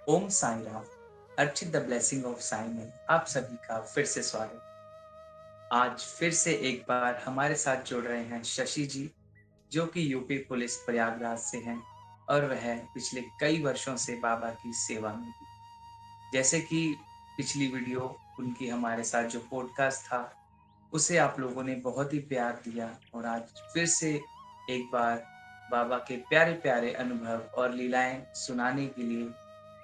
ओम साई राम। अर्चित the blessing of Sai में आप सभी का फिर से स्वागत। आज फिर से एक बार हमारे साथ जुड़ रहे हैं शशि जी, जो कि यूपी पुलिस प्रयागराज से हैं और वह पिछले कई वर्षों से बाबा की सेवा में भी। जैसे कि पिछली वीडियो उनकी हमारे साथ जो पॉडकास्ट था, उसे आप लोगों ने बहुत ही प्यार दिया और आज फिर से एक बार बाबा के प्यारे-प्यारे अनुभव और लीलाएँ सुनाने के लिए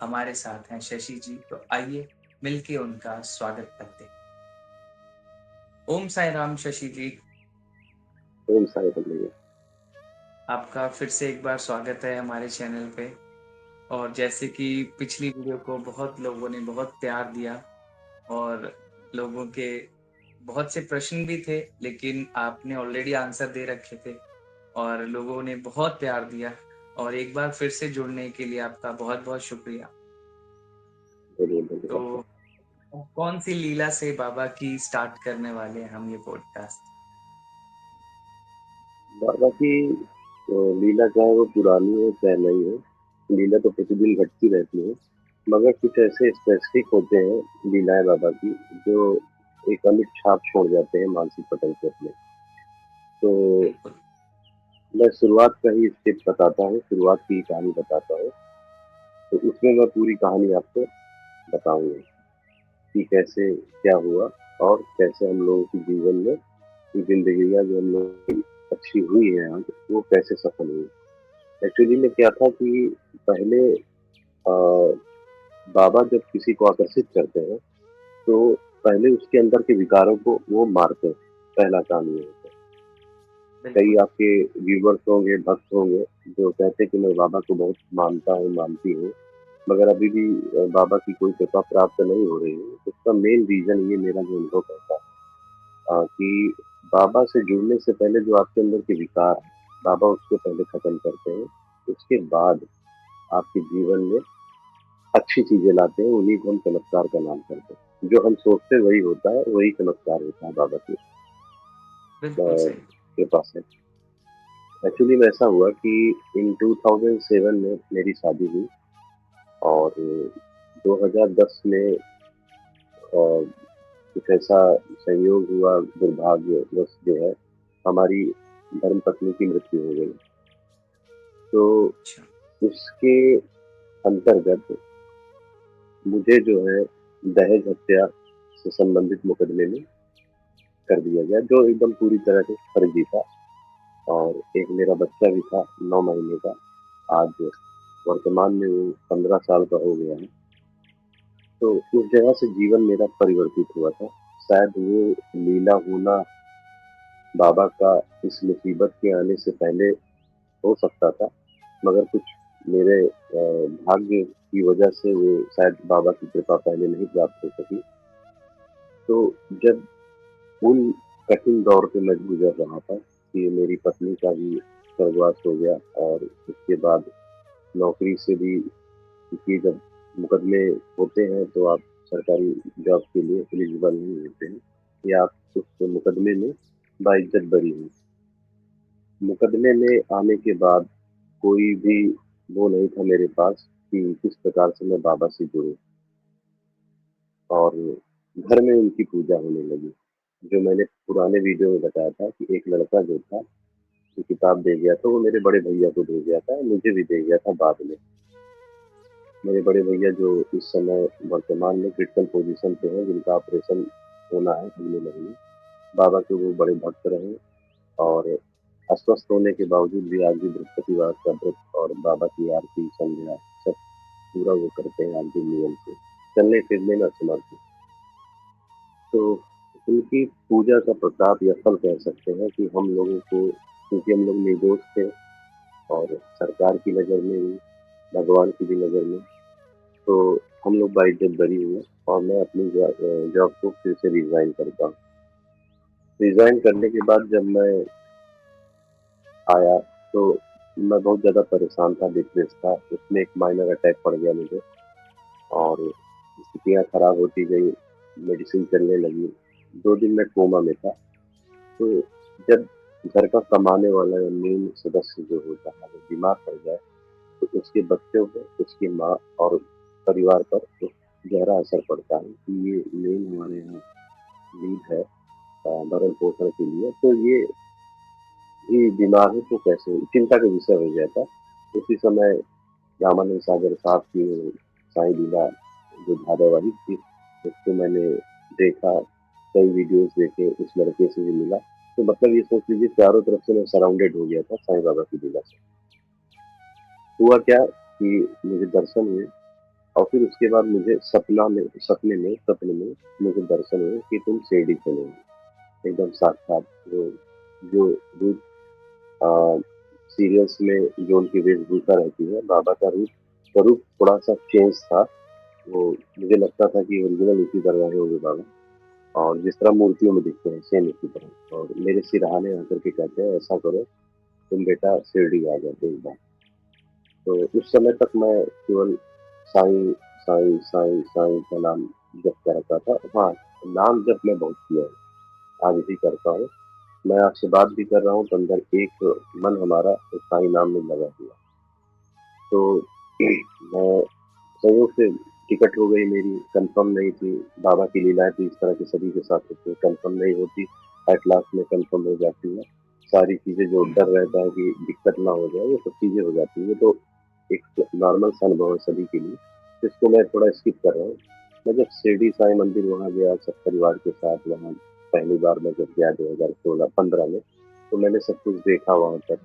हमारे साथ हैं शशि जी। तो आइए मिलके उनका स्वागत करते हैं। ओम साई राम शशि जी, ओम साई राम भैया। आपका फिर से एक बार स्वागत है हमारे चैनल पे। और जैसे कि पिछली वीडियो को बहुत लोगों ने बहुत प्यार दिया और लोगों के बहुत से प्रश्न भी थे, लेकिन आपने ऑलरेडी आंसर दे रखे थे और लोगों ने बहुत प्यार दिया और एक बार फिर से जुड़ने के लिए आपका बहुत-बहुत शुक्रिया। बोलिए, तो बोलिए। कौन-सी लीला से बाबा की स्टार्ट करने वाले हैं हम ये पॉडकास्ट? बाबा की लीला चाहे वो पुरानी हो चाहे नई हो, लीला तो प्रतिदिन घटती रहती है। मगर कुछ ऐसे स्पेसिफिक होते हैं लीलाएँ बाबा की, जो एक अमिट छाप छोड़ जाते हैं मानसिक पटल पे अपने। तो बिल्कुल, मैं शुरुआत का ही स्टेप बताता हूँ, शुरुआत की ही कहानी बताता हूँ। तो उसमें मैं पूरी कहानी आपको बताऊँगा कि कैसे क्या हुआ और कैसे हम लोगों के जीवन में ज़िंदगियाँ जो हम लोगों की अच्छी हुई है आज, वो कैसे सफल हुई। एक्चुअली में क्या था कि पहले बाबा जब किसी को आकर्षित करते हैं, तो पहले उसके अंदर के विकारों को वो मारते हैं, पहला काम ये होता है। कई बिल्कुल, आपके व्यूअर्स होंगे, भक्त होंगे, जो कहते हैं कि मैं बाबा को बहुत मानता हूँ, मानती हूँ, मगर अभी भी बाबा की कोई कृपा प्राप्त नहीं हो रही है। उसका मेन रीज़न ये मेरा जो अनुभव कहता है कि बाबा से जुड़ने से पहले जो आपके अंदर के विकार हैं, बाबा उसको पहले खत्म करते हैं। उसके बाद आपके जीवन में अच्छी चीज़ें लाते हैं, उन्हीं को हम चमत्कार का नाम करते हैं। जो हम सोचते हैं वही होता है, वही चमत्कार होता है बाबा की बिल्कुल सही। कृपा से। एक्चुअली में ऐसा हुआ कि इन 2007 में मेरी शादी हुई और 2010 में कुछ ऐसा संयोग हुआ, दुर्भाग्यवश जो है, हमारी धर्मपत्नी की मृत्यु हो गई। तो अच्छा, उसके अंतर्गत मुझे जो है दहेज हत्या से संबंधित मुकदमे में कर दिया गया, जो एकदम पूरी तरह से फर्जी था। और एक मेरा बच्चा भी था 9 महीने का, आज वर्तमान में वो 15 साल का हो गया है। तो उस जगह से जीवन मेरा परिवर्तित हुआ था। शायद वो लीला होना बाबा का इस मुसीबत के आने से पहले हो सकता था, मगर कुछ मेरे भाग्य की वजह से वो शायद बाबा की कृपा पहले नहीं प्राप्त हो सकी। तो जब उन कठिन दौर से मैं गुज़र रहा था कि मेरी पत्नी का भी स्वर्गवास हो गया और उसके बाद नौकरी से भी, क्योंकि जब मुकदमे होते हैं तो आप सरकारी जॉब के लिए एलिजिबल नहीं होते हैं या आप उस मुकदमे में बाइज्जत बरी हैं। मुकदमे में आने के बाद कोई भी वो नहीं था मेरे पास कि किस प्रकार से मैं बाबा से जुड़ूँ और घर में उनकी पूजा होने लगी। जो मैंने पुराने वीडियो में बताया था कि एक लड़का जो था, जो किताब दे गया था, वो मेरे बड़े भैया को दे गया था, मुझे भी दे गया था बाद में। मेरे बड़े भैया जो इस समय वर्तमान में क्रिटिकल पोज़ीशन पे हैं, जिनका ऑपरेशन होना है अगले महीने। बाबा के वो बड़े भक्त रहे और अस्वस्थ होने के बावजूद भी आज भी बृहस्पतिवार का व्रत और बाबा की आरती, संध्या सब पूरा वो करते हैं आज भी नियम से। चलने-फिरने में असमर्थ हैं। तो उनकी पूजा का प्रताप या फल कह सकते हैं कि हम लोगों को, क्योंकि हम लोग निर्दोष थे और सरकार की नज़र में भी, भगवान की भी नज़र में, तो हम लोग बाइज्जत बरी हुए और मैं अपनी जॉब को फिर से रिज़ाइन करता हूँ। रिज़ाइन करने के बाद जब मैं आया, तो मैं बहुत ज़्यादा परेशान था, डिप्रेस था। उसमें एक माइनर अटैक पड़ गया मुझे और स्थितियाँ खराब होती गई, मेडिसिन चलने लगी। 2 दिन मैं कोमा में था। तो जब घर का कमाने वाला या मेन सदस्य जो होता है, वो बीमार पड़ जाए, तो उसके बच्चों पे उसकी माँ और परिवार पर एक गहरा असर पड़ता है कि ये मेन हमारे यहाँ लीड है भरण-पोषण के लिए, तो ये बीमार है तो कैसे चिंता का विषय हो जाता। उसी समय रामानंद सागर साहब की साईं लीला जो धारावाहिक थी, उसको मैंने देखा, कई वीडियोज़ देखे, उस लड़के से भी मिला। तो मतलब ये सोच लीजिए चारों तरफ से मैं सराउंडेड हो गया था साईं बाबा की लीला से। हुआ क्या कि मुझे दर्शन हुए और फिर उसके बाद मुझे सपने में मुझे दर्शन हुए कि तुम शिरडी चले हो। एकदम साक्षात जो जो रूप सीरियल्स में जो उनकी वेशभूषा रहती है, बाबा का स्वरूप थोड़ा-सा चेंज था। वो मुझे लगता था कि ओरिजिनल उसी तरह के होंगे बाबा और जिस तरह मूर्तियों में दिखते हैं, सेम उसी तरह और मेरे सिरहाने आकर के कहते हैं, "ऐसा करो, तुम बेटा शिरडी आ जाओ एक बार।" तो उस समय तक मैं केवल साईं, साईं, साईं, साईं का नाम जपता रहता था। हाँ, नाम जप मैं बहुत किया है, आज भी करता हूँ। मैं आपसे बात भी कर रहा हूँ तो अंदर एक मन हमारा उस साईं नाम में लगा हुआ है। तो मैं संयोग से टिकट हो गई मेरी, कन्फर्म नहीं थी। बाबा की लीलाएँ तो इस तरह की सभी के साथ होती है, कन्फर्म नहीं होती, एट लास्ट में कन्फर्म हो जाती है। सारी चीज़ें जो हुँ, डर रहता है कि दिक्कत ना हो जाए, वो सब चीज़ें हो जाती हैं। ये तो एक नॉर्मल सा अनुभव है सभी के लिए, जिसको मैं थोड़ा स्किप कर रहा हूँ। मैं जब शिरडी साईं मंदिर वहाँ गया सब परिवार के साथ वहाँ पहली बार मैं जब गया 2016-15 में, तो मैंने सब कुछ देखा वहाँ पर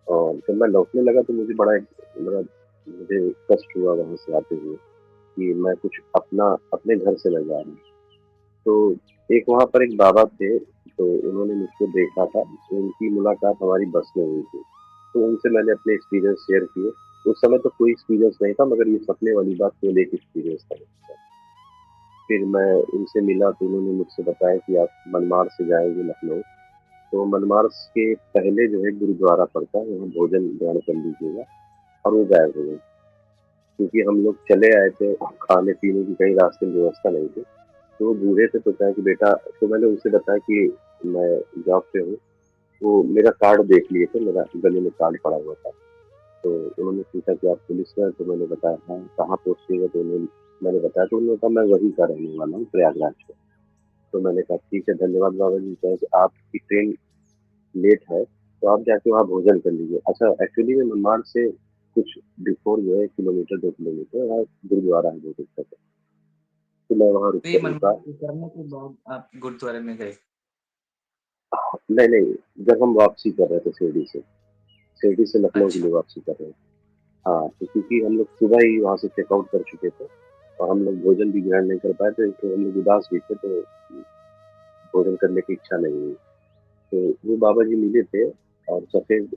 और जब मैं लौटने लगा तो मुझे बड़ा एक मतलब मुझे कष्ट हुआ वहाँ से आते हुए कि मैं कुछ अपना अपने घर से मैं जा रहा हूँ। तो एक वहाँ पर एक बाबा थे, तो उन्होंने मुझको देखा था, उनकी मुलाकात हमारी बस में हुई थी। तो उनसे मैंने अपने एक्सपीरियंस शेयर किए। उस समय तो कोई एक्सपीरियंस नहीं था मगर ये सपने वाली बात केवल एक एक्सपीरियंस था मेरे साथ। फिर मैं उनसे मिला तो उन्होंने मुझसे बताया कि आप मनमाड़ से जाएँगे लखनऊ, तो मनमाड़ के पहले जो है गुरुद्वारा पड़ता है, वहाँ भोजन ग्रहण कर लीजिएगा और वो गायब हो गए। क्योंकि हम लोग चले आए थे, खाने-पीने की कहीं रास्ते में व्यवस्था नहीं थी। तो वो बूढ़े थे तो कहा कि बेटा तो मैंने उनसे बताया कि मैं जॉब पे हूँ, वो मेरा कार्ड देख लिए थे, मेरा गले में कार्ड पड़ा हुआ था। तो उन्होंने पूछा कि आप पुलिस में हैं? तो मैंने बताया हाँ, कहाँ पोस्टिंग है? तो मैंने बताया तो उन्होंने कहा मैं वहीं का रहने वाला हूँ प्रयागराज का। तो मैंने कहा ठीक है धन्यवाद बाबा जी कहा कि आपकी ट्रेन लेट है, तो आप जाके वहाँ भोजन कर लीजिए। अच्छा एक्चुअली में मनमाड़ से कुछ बिफोर जो है 1 किलोमीटर 2 किलोमीटर वहाँ गुरुद्वारा है बहुत अच्छा सा। तो मैं वहाँ तो ये रुका मनमाड़ उतरने के बाद आप गुरुद्वारे में गए? नहीं, नहीं, जब हम वापसी कर रहे थे शिरडी से लखनऊ के अच्छा, लिए वापसी कर रहे थे। हाँ, तो क्योंकि हम लोग सुबह ही वहाँ से चेकआउट कर चुके थे और हम लोग भोजन भी ग्रहण नहीं कर पाए थे, तो हम लोग उदास भी थे, तो भोजन करने की इच्छा नहीं हुई। तो वो बाबा जी मिले थे और सफ़ेद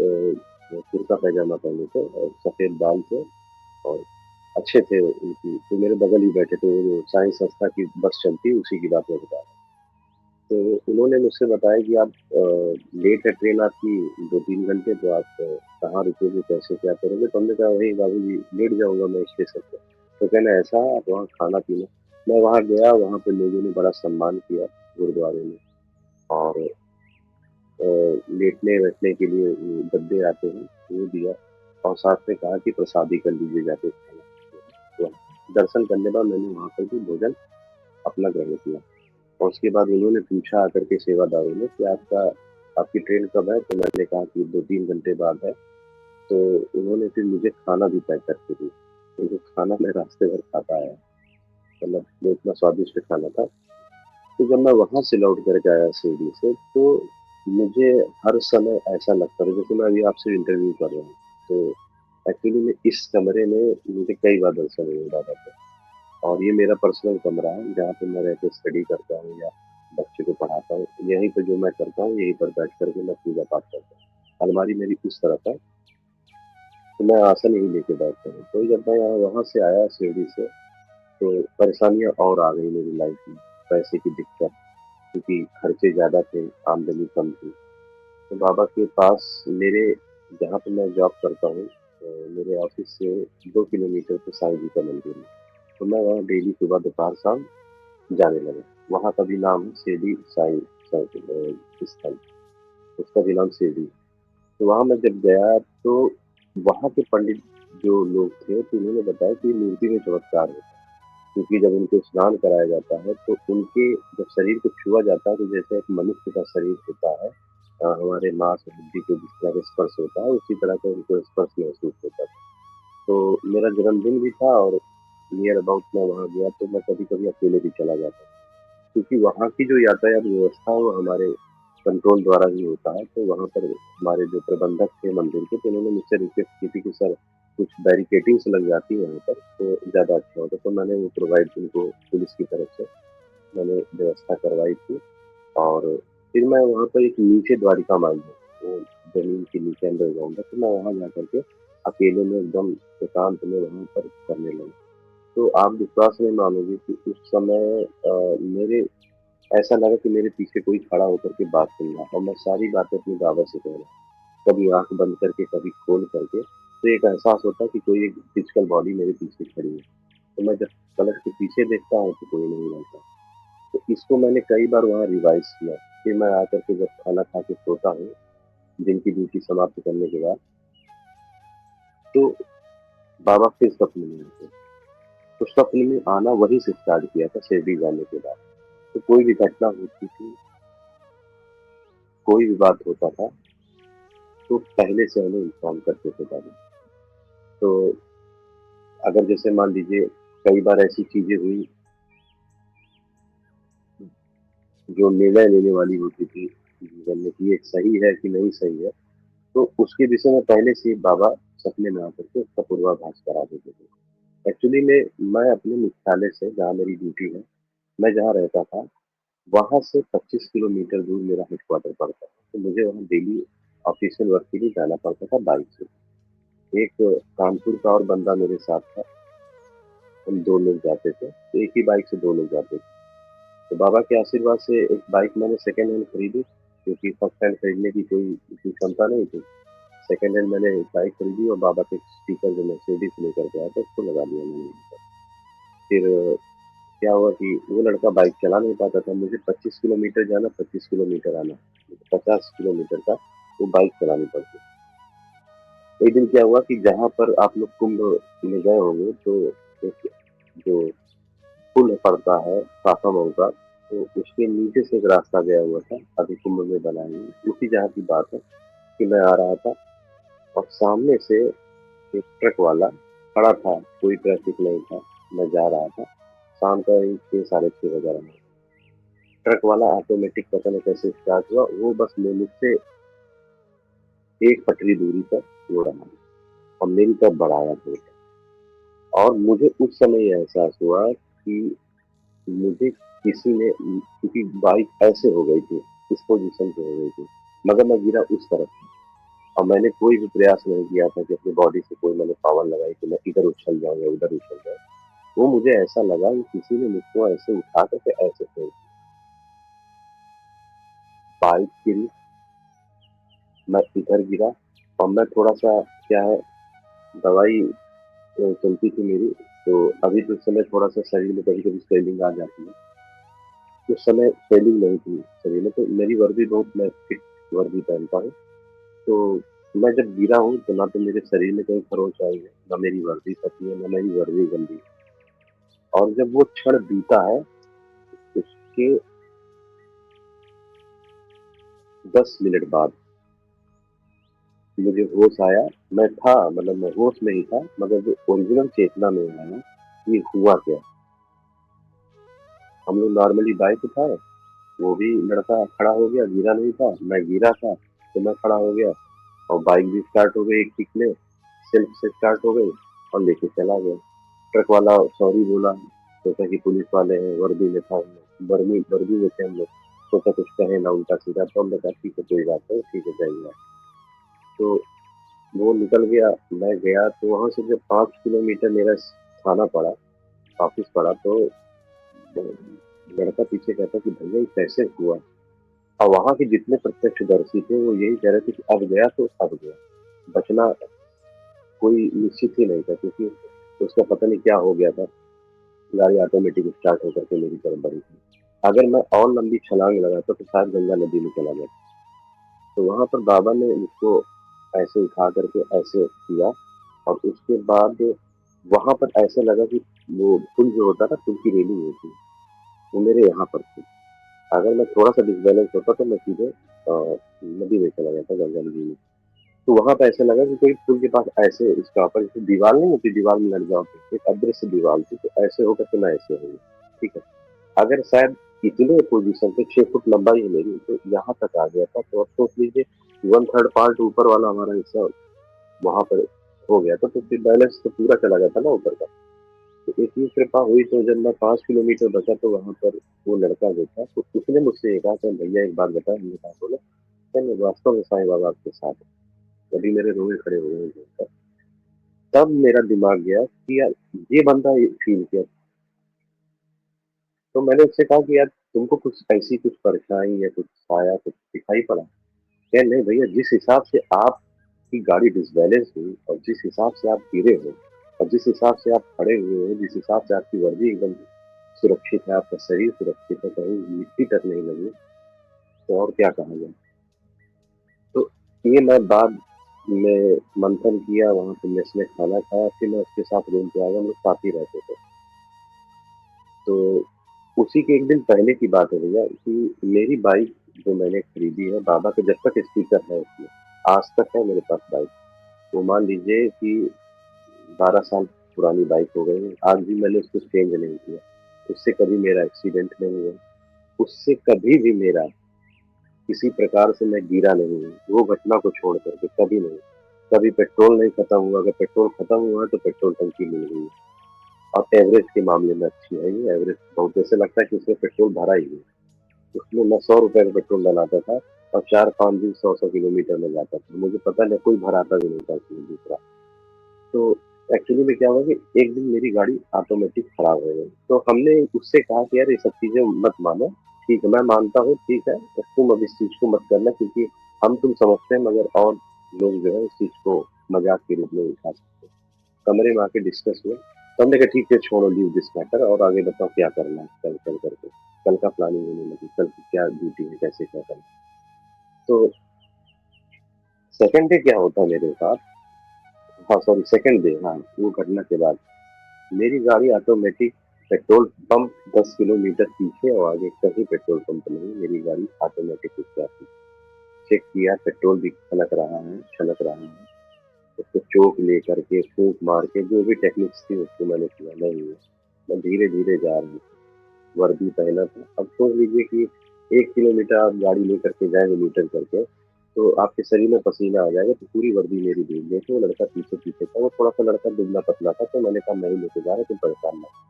कुर्ता पैजामा पहने थे और सफ़ेद बाल थे और अच्छे थे उनकी तो मेरे बगल ही बैठे थे, वो जो साई संस्था की बस चलती है, उसी की बात मैं बता रहा हूँ। तो उन्होंने मुझसे बताया कि आप लेट है ट्रेन आपकी 2-3 घंटे तो आप कहाँ रुकोगे, कैसे क्या करोगे? तो हमने कहा वही बाबूजी लेट जाऊँगा मैं स्टेशन पे। तो कहना ऐसा आप वहाँ खाना-पीना मैं वहाँ गया, वहाँ पे लोगों ने बड़ा सम्मान किया गुरुद्वारे में और लेटने-वेटने के लिए वो गद्दे आते हैं, वो दिया और साथ में कहा कि प्रसादी कर लीजिए जाके खाना। तो दर्शन करने के बाद मैंने वहाँ पर भी भोजन अपना ग्रहण किया। और उसके बाद उन्होंने पूछा आकर के सेवादारों ने कि आपकी ट्रेन कब है? तो मैंने कहा कि 2-3 घंटे बाद है। तो उन्होंने फिर मुझे खाना भी पैक करके दिया। तो वो खाना मैं रास्ते भर खाता आया। मतलब वो इतना स्वादिष्ट खाना था। तो जब मैं वहाँ से लौट कर के आया शिरडी से तो मुझे हर समय ऐसा लगता था जैसे मैं अभी आपसे इंटरव्यू कर रहा हूँ। तो एक्चुअली में इस कमरे में मुझे कई बार दर्शन हुए बाबा के। और ये मेरा पर्सनल कमरा है जहाँ पे मैं रह के स्टडी करता हूँ या बच्चे को पढ़ाता हूँ। यहीं पे जो मैं करता हूँ यहीं पर बैठ कर के मैं पूजा पाठ करता हूँ। अलमारी मेरी उस तरफ है, तो मैं आसन यहीं लेके बैठता हूँ। तो जब मैं यहाँ वहाँ से आया शिरडी से तो परेशानियाँ और आ गई मेरी लाइफ में। पैसे की दिक्कत क्योंकि खर्चे ज़्यादा थे, आमदनी कम थी। तो बाबा के पास मेरे जहाँ पे मैं जॉब करता हूँ मेरे ऑफिस से 2 किलोमीटर पे साईं जी का मंदिर है। तो मैं वहाँ डेली सुबह, दोपहर, शाम जाने लगा। वहाँ का भी नाम है शिरडी साईं स्थल, उसका भी नाम शिरडी। तो वहाँ मैं जब गया तो वहाँ के पंडित जो लोग थे तो उन्होंने बताया कि मूर्ति में चमत्कार है। क्योंकि जब उनको स्नान कराया जाता है तो उनके जब शरीर को छुआ जाता है तो जैसे एक मनुष्य का शरीर होता है, हमारे मांस और हड्डी को जिस तरह का स्पर्श होता है उसी तरह का उनको स्पर्श महसूस होता था। तो मेरा जन्मदिन भी था और नियर अबाउट मैं वहाँ गया तो मैं कभी-कभी अकेले भी चला जाता था। क्योंकि वहाँ की जो यातायात व्यवस्था है वो हमारे कंट्रोल द्वारा ही होता है, तो वहाँ पर हमारे जो प्रबंधक थे मंदिर के तो उन्होंने मुझसे रिक्वेस्ट की थी कि सर कुछ बैरिकेडिंग्स लग जाती है यहाँ पर तो ज़्यादा अच्छा होता। तो मैंने वो प्रोवाइड उनको पुलिस की तरफ से मैंने व्यवस्था करवाई थी और फिर मैं वहाँ पर एक नीचे द्वारिका माई है, वो ज़मीन के नीचे अंडरग्राउंड है, तो मैं वहाँ जा कर के अकेले में एकदम एकांत में वहाँ पर करने लगा। तो आप विश्वास नहीं मानोगे कि उस समय मेरे ऐसा लगा कि मेरे पीछे कोई खड़ा होकर के बात सुन रहा है और मैं सारी बातें अपनी बाबा से कह रहा हूँ। कभी आँख बंद करके, कभी खोल करके, तो एक एहसास होता है कि कोई एक फिज़िकल बॉडी मेरे पीछे खड़ी है। तो मैं जब पलट के पीछे देखता हूँ तो कोई नहीं रहता। तो इसको मैंने कई बार वहाँ रिवाइज़ किया। फिर मैं आकर के जब खाना खा के सोता हूँ, दिन की ड्यूटी समाप्त करने के बाद, तो बाबा फिर सपने में आते हैं। तो सपने में आना वहीं से स्टार्ट किया था शिरडी जाने के बाद। तो कोई भी घटना होती थी, कोई भी बात होता था, तो पहले से हमें इन्फॉर्म करते थे बाबा। तो अगर जैसे मान लीजिए कई बार ऐसी चीज़ें हुई जो निर्णय लेने वाली होती थी जीवन में कि ये सही है कि नहीं सही है, तो उसके विषय में पहले से ही बाबा सपने में आकर के उसका पूर्वाभास करा देते थे। एक्चुअली में मैं अपने मुख्यालय से जहाँ मेरी ड्यूटी है, मैं जहाँ रहता था, वहाँ से 25 किलोमीटर दूर मेरा हेडक्वार्टर पड़ता है। तो मुझे वहाँ डेली ऑफ़िशियल वर्क के लिए जाना पड़ता था बाइक से। एक कानपुर का और बंदा मेरे साथ था, हम 2 लोग जाते थे, तो एक ही बाइक से 2 लोग जाते थे। तो बाबा के आशीर्वाद से एक बाइक मैंने सेकंड हैंड खरीदी, क्योंकि फर्स्ट हैंड खरीदने की कोई इतनी क्षमता नहीं थी। सेकंड हैंड मैंने बाइक खरीदी और बाबा के स्पीकर जो मर्सिडीज़ से लेकर के आया था, उसको लगा दिया मैंने वहाँ पर। फिर क्या हुआ कि वो लड़का बाइक चला नहीं पाता था, मुझे 25 किलोमीटर जाना, 25 किलोमीटर आना, 50 किलोमीटर का वो बाइक चलानी पड़ती। एक दिन क्या हुआ कि जहाँ पर आप लोग कुंभ में गए होंगे, तो एक जो पुल पड़ता है काठमांडू का, तो उसके नीचे से एक रास्ता गया हुआ था, अभी कुंभ में बनाए हुए। उसी जहाँ की बात है कि मैं आ रहा था और सामने से एक ट्रक वाला खड़ा था, कोई ट्रैफिक नहीं था, मैं जा रहा था। शाम का ही 6 साढ़े 6 बज रहा था। ट्रक वाला ऑटोमेटिक पता नहीं कैसे स्टार्ट हुआ, वो बस मुझसे एक पटरी दूरी पर वो रहा और मेरी तरफ बढ़ाया थोड़ा। और मुझे उस समय ये एहसास हुआ कि मुझे किसी ने, क्योंकि बाइक ऐसे हो गई थी, इस पोजीशन पे हो गई थी, मगर मैं गिरा उस तरफ था और मैंने कोई भी प्रयास नहीं किया था कि अपनी बॉडी से कोई मैंने पावर लगाई कि मैं इधर उछल जाऊँ या उधर उछल जाऊँ। वो मुझे ऐसा लगा कि किसी ने मुझको ऐसे उठा करके ऐसे फेंक दिया। बाइक गिरी, मैं इधर गिरा और मैं थोड़ा-सा क्या है, दवाई चलती थी मेरी, तो अभी तो इस समय थोड़ा-सा शरीर में कभी-कभी स्वेलिंग आ जाती है। उस समय स्वेलिंग नहीं थी शरीर में, तो मेरी वर्दी बहुत, मैं फिट वर्दी पहनता हूँ। तो मैं जब गिरा हूँ तो ना तो मेरे शरीर में कहीं खरोंच आई है, ना मेरी वर्दी फटी है, ना मेरी वर्दी गंदी है। और जब वो क्षण बीता है, उसके 10 मिनट बाद मुझे होश आया। मैं था, मतलब मैं होश में ही था, मगर जो ओरिजिनल चेतना में आया, ये हुआ क्या? हम लोग नॉर्मली बाइक उठाए, वो भी लड़का खड़ा हो गया, गिरा नहीं था, मैं गिरा था, तो मैं खड़ा हो गया और बाइक भी स्टार्ट हो गई एक किक में, सेल्फ से स्टार्ट हो गई और लेके चला गया। ट्रक वाला सॉरी बोला, सोचा कि पुलिस वाले हैं, वर्दी में था, हम लोग वर्दी वर्दी में थे हम लोग, सोचा कुछ कहे ना उल्टा सीधा, तो हमने कहा ठीक है कोई बात नहीं, ठीक है जाइए आप। तो वो निकल गया, मैं गया तो वहाँ से जब 5 किलोमीटर मेरा थाना पड़ा, ऑफिस पड़ा, तो लड़का पीछे कहता कि भैया ये कैसे हुआ? और वहाँ के जितने प्रत्यक्षदर्शी थे वो यही कह रहे थे कि अब गया तो अब गया, बचना कोई निश्चित ही नहीं था, क्योंकि उसका पता नहीं क्या हो गया था, गाड़ी ऑटोमेटिक स्टार्ट होकर के मेरी तरफ बढ़ी थी। अगर मैं और लंबी छलांग लगाता तो शायद गंगा नदी में चला जाता। तो वहाँ पर बाबा ने मुझको ऐसे उठा करके ऐसे किया और उसके बाद वहाँ पर ऐसा लगा कि वो पुल जो होता है ना, पुल की रेलिंग होती है, वो मेरे यहाँ पर थी। अगर मैं थोड़ा-सा डिसबैलेंस होता तो मैं सीधे नदी में चला जाता, गंगा नदी में। तो वहाँ पे ऐसा लगा कि कोई पुल के पास ऐसे इसके ऊपर जैसे दीवार नहीं होती, दीवार में लग जाओ तो एक अदृश्य दीवार थी, तो ऐसे होकर के मैं ऐसे हो गया, ठीक है। अगर शायद इतने पोज़ीशन पे 6 फुट लंबाई है मेरी, तो यहाँ तक आ गया था, तो अब सोच लीजिए 1/3 पार्ट ऊपर वाला हमारा हिस्सा वहाँ पर हो गया था, तो फिर बैलेंस तो पूरा चला जाता ना ऊपर का। तो इतनी कृपा हुई, तो जब मैं 5 किलोमीटर बचा तो वहाँ पर वो लड़का जो था, तो उसने मुझसे ये कहा कि भैया एक बात बता। हमने कहा बोलो। कहने वास्तव में साईं बाबा आपके साथ हैं। तभी मेरे रोए खड़े हो गए देखकर। तब मेरा दिमाग गया कि यार ये बंदा ये फ़ील किया। तो मैंने उससे कहा कि यार तुमको कुछ ऐसी कुछ परछाई या कुछ साया कुछ दिखाई पड़ा? कहे नहीं भैया, जिस हिसाब से आपकी गाड़ी डिसबैलेंस हुई और जिस हिसाब से आप गिरे हो और जिस हिसाब से आप खड़े हुए हो, जिस हिसाब से आपकी वर्दी एकदम सुरक्षित है, आपका शरीर सुरक्षित है, कहीं मिट्टी तक नहीं लगी, तो और क्या कहा जाए। तो ये मैं बाद में मंथन किया, वहाँ पे मेस में खाना खाया, फिर मैं उसके साथ रूम पे आ गया, हम लोग साथ ही रहते थे। तो उसी के 1 दिन पहले की बात है भैया कि मेरी बाइक जो मैंने खरीदी है, बाबा का जब तक स्पीकर है उसमें, आज तक है मेरे पास बाइक। वो मान लीजिए कि 12 साल पुरानी बाइक हो गई है, आज भी मैंने उसको चेंज नहीं किया। उससे कभी मेरा एक्सीडेंट नहीं हुआ, उससे कभी भी मेरा किसी प्रकार से मैं गिरा नहीं हूँ, वो घटना को छोड़ कर के कभी नहीं। कभी पेट्रोल नहीं खत्म हुआ, अगर पेट्रोल खत्म हुआ है तो पेट्रोल टंकी मिल गई है। और एवरेज के मामले में अच्छी है ये, एवरेज बहुत ऐसे लगता है कि उसमें पेट्रोल भरा ही है। उसमें मैं 100 रुपए का पेट्रोल डलाता था और 4-5 दिन 100-100 किलोमीटर में जाता था। मुझे पता नहीं, कोई भराता भी नहीं था उसमें दूसरा। तो एक्चुअली में क्या हुआ कि एक दिन मेरी गाड़ी ऑटोमेटिक खराब हो गई। तो हमने उससे कहा कि यार ये सब चीज़ें मत मानो, ठीक है, मैं मानता हूँ, ठीक है, तुम अब इस चीज़ को मत करना, क्योंकि हम तुम समझते हैं मगर और लोग जो है इस चीज़ को मज़ाक के रूप में उठा सकते हैं। कमरे में आके डिस्कस हुआ, तो हमने कहा ठीक है छोड़ो, लीव दिस मैटर, और आगे बताओ क्या करना है कल चल करके। कल का प्लानिंग होने लगी, कल की क्या ड्यूटी है, कैसे क्या करना है। तो सेकंड डे क्या होता है मेरे साथ, हाँ सॉरी सेकंड डे, हाँ, वो घटना के बाद मेरी गाड़ी ऑटोमेटिक पेट्रोल पंप 10 किलोमीटर पीछे और आगे कहीं पेट्रोल पंप नहीं, मेरी गाड़ी ऑटोमेटिक रुक जाती। चेक किया, पेट्रोल भी छलक रहा है, छलक रहा है। उसको चोक लेकर के, फूँक मार के, जो भी टेक्निक्स थी उसको मैंने किया, नहीं हुआ। मैं धीरे-धीरे जा रहा था, वर्दी पहना था। अब सोच लीजिए कि 1 किलोमीटर आप गाड़ी लेकर के जाएँगे मीटर करके, तो आपके शरीर में पसीना आ जाएगा, तो पूरी वर्दी मेरी भीग गई थी। वो लड़का पीछे-पीछे था, वो थोड़ा-सा लड़का दुबला-पतला था, तो मैंने कहा मैं ही लेके जा रहा हूँ, तुम परेशान मत।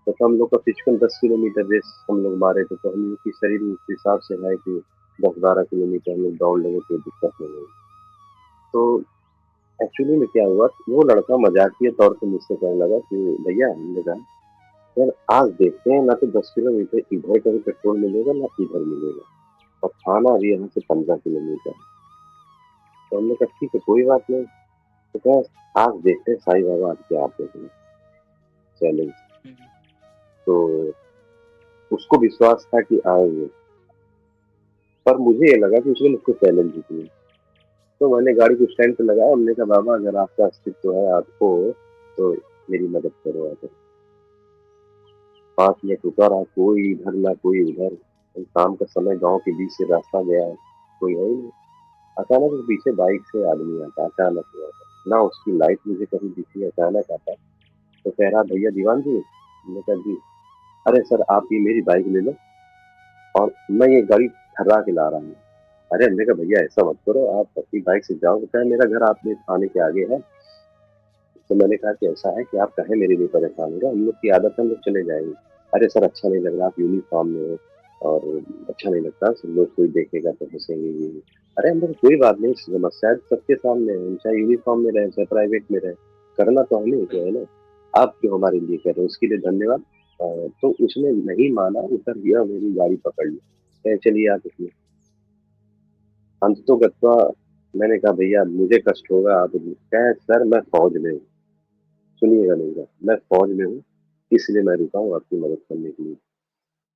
तो हम लोग का फिजिकल 10 किलोमीटर रेस हम लोग मारे थे, तो हम लोग की शरीर उस हिसाब से है कि 10-12 किलोमीटर हम लोग दौड़ लेंगे, कोई दिक्कत नहीं होगी। तो एक्चुअली में क्या हुआ, वो लड़का मजाकिया तौर पे मुझसे कहने लगा कि भैया, हमने कहा यार आज देखते हैं, ना तो 10 किलोमीटर इधर कहीं पेट्रोल मिलेगा ना इधर मिलेगा, और थाना अभी यहाँ से 15 किलोमीटर। तो हमने कहा ठीक है कोई बात नहीं। तो कहा आज देखते हैं साईं बाबा आज क्या आते हैं, चैलेंज। हुँ, तो उसको विश्वास था कि आएंगे, पर मुझे ये लगा कि उसने मुझको चैलेंज ही किया। तो मैंने गाड़ी को स्टैंड पे लगाया, हमने कहा बाबा अगर आपका अस्तित्व है आपको, तो मेरी मदद करो आकर। 5 मिनट रुका रहा, कोई इधर ना कोई उधर। शाम का समय, गाँव के बीच से रास्ता गया है, कोई है ही नहीं। अचानक से पीछे बाइक से आदमी आता, अचानक हुआ था। ना उसकी लाइट मुझे कहीं दिखी, अचानक आता। तो कह रहा भैया दीवान जी? मैंने कहा जी। अरे सर आप ये मेरी बाइक ले लो और मैं ये गाड़ी ठर्रा के ला रहा हूँ। अरे हमने कहा भैया ऐसा मत करो, आप अपनी बाइक से जाओ। कहता है मेरा घर आपके थाने के आगे है। तो मैंने कहा कि ऐसा है कि आप काहे मेरे लिए परेशान हो रहे हो, हम लोग की आदत है, हम लोग चले जाएंगे। अरे सर अच्छा नहीं लग रहा, आप यूनिफॉर्म में हो और अच्छा नहीं लगता, सब लोग कोई देखेगा तो हंसेंगे ये। अरे हम लोग कोई बात नहीं, समस्या है सबके सामने है, हम चाहे यूनिफॉर्म में रहे चाहे प्राइवेट में रहे, करना तो हमें ही तो है ना। आप जो हमारे लिए कर रहे हो उसके लिए धन्यवाद। तो उसने नहीं माना, उतर गया, मेरी गाड़ी पकड़ ली, कहे चलिए आप इसमें। अंत तो गत्वा मैंने कहा भैया मुझे कष्ट होगा, आप कहे सर मैं फौज में हूँ, सुनिएगा मेरी बात, मैं फ़ौज में हूँ, इसलिए मैं रुका हूँ आपकी मदद करने के लिए।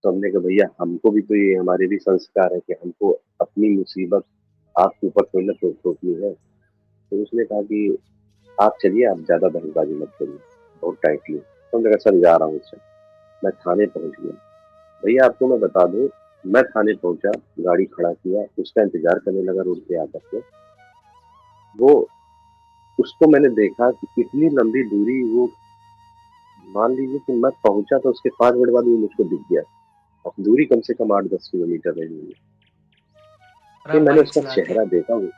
तो हमने कहा भैया हमको भी तो ये हमारे भी संस्कार है कि हमको अपनी मुसीबत आपके ऊपर थोड़ी ना थोपनी है। तो उसने कहा कि आप चलिए, आप ज़्यादा बहसबाजी मत करिए, बहुत टाइटली। तो मैंने कहा, सर जा रहा हूँ सर। मैं थाने पहुँच गया। भैया आपको मैं बता दूँ, मैं थाने पहुँचा, गाड़ी खड़ा किया, उसका इंतज़ार करने लगा रोड पे आकर के। वो उसको मैंने देखा कि इतनी लंबी दूरी वो, मान लीजिए कि मैं पहुँचा तो उसके 5 मिनट बाद वो मुझको दिख गया। अब दूरी कम से कम 8-10 किलोमीटर रही होगी। और फिर आप मैंने बाइक उसका चलाते? चेहरा देखा। वो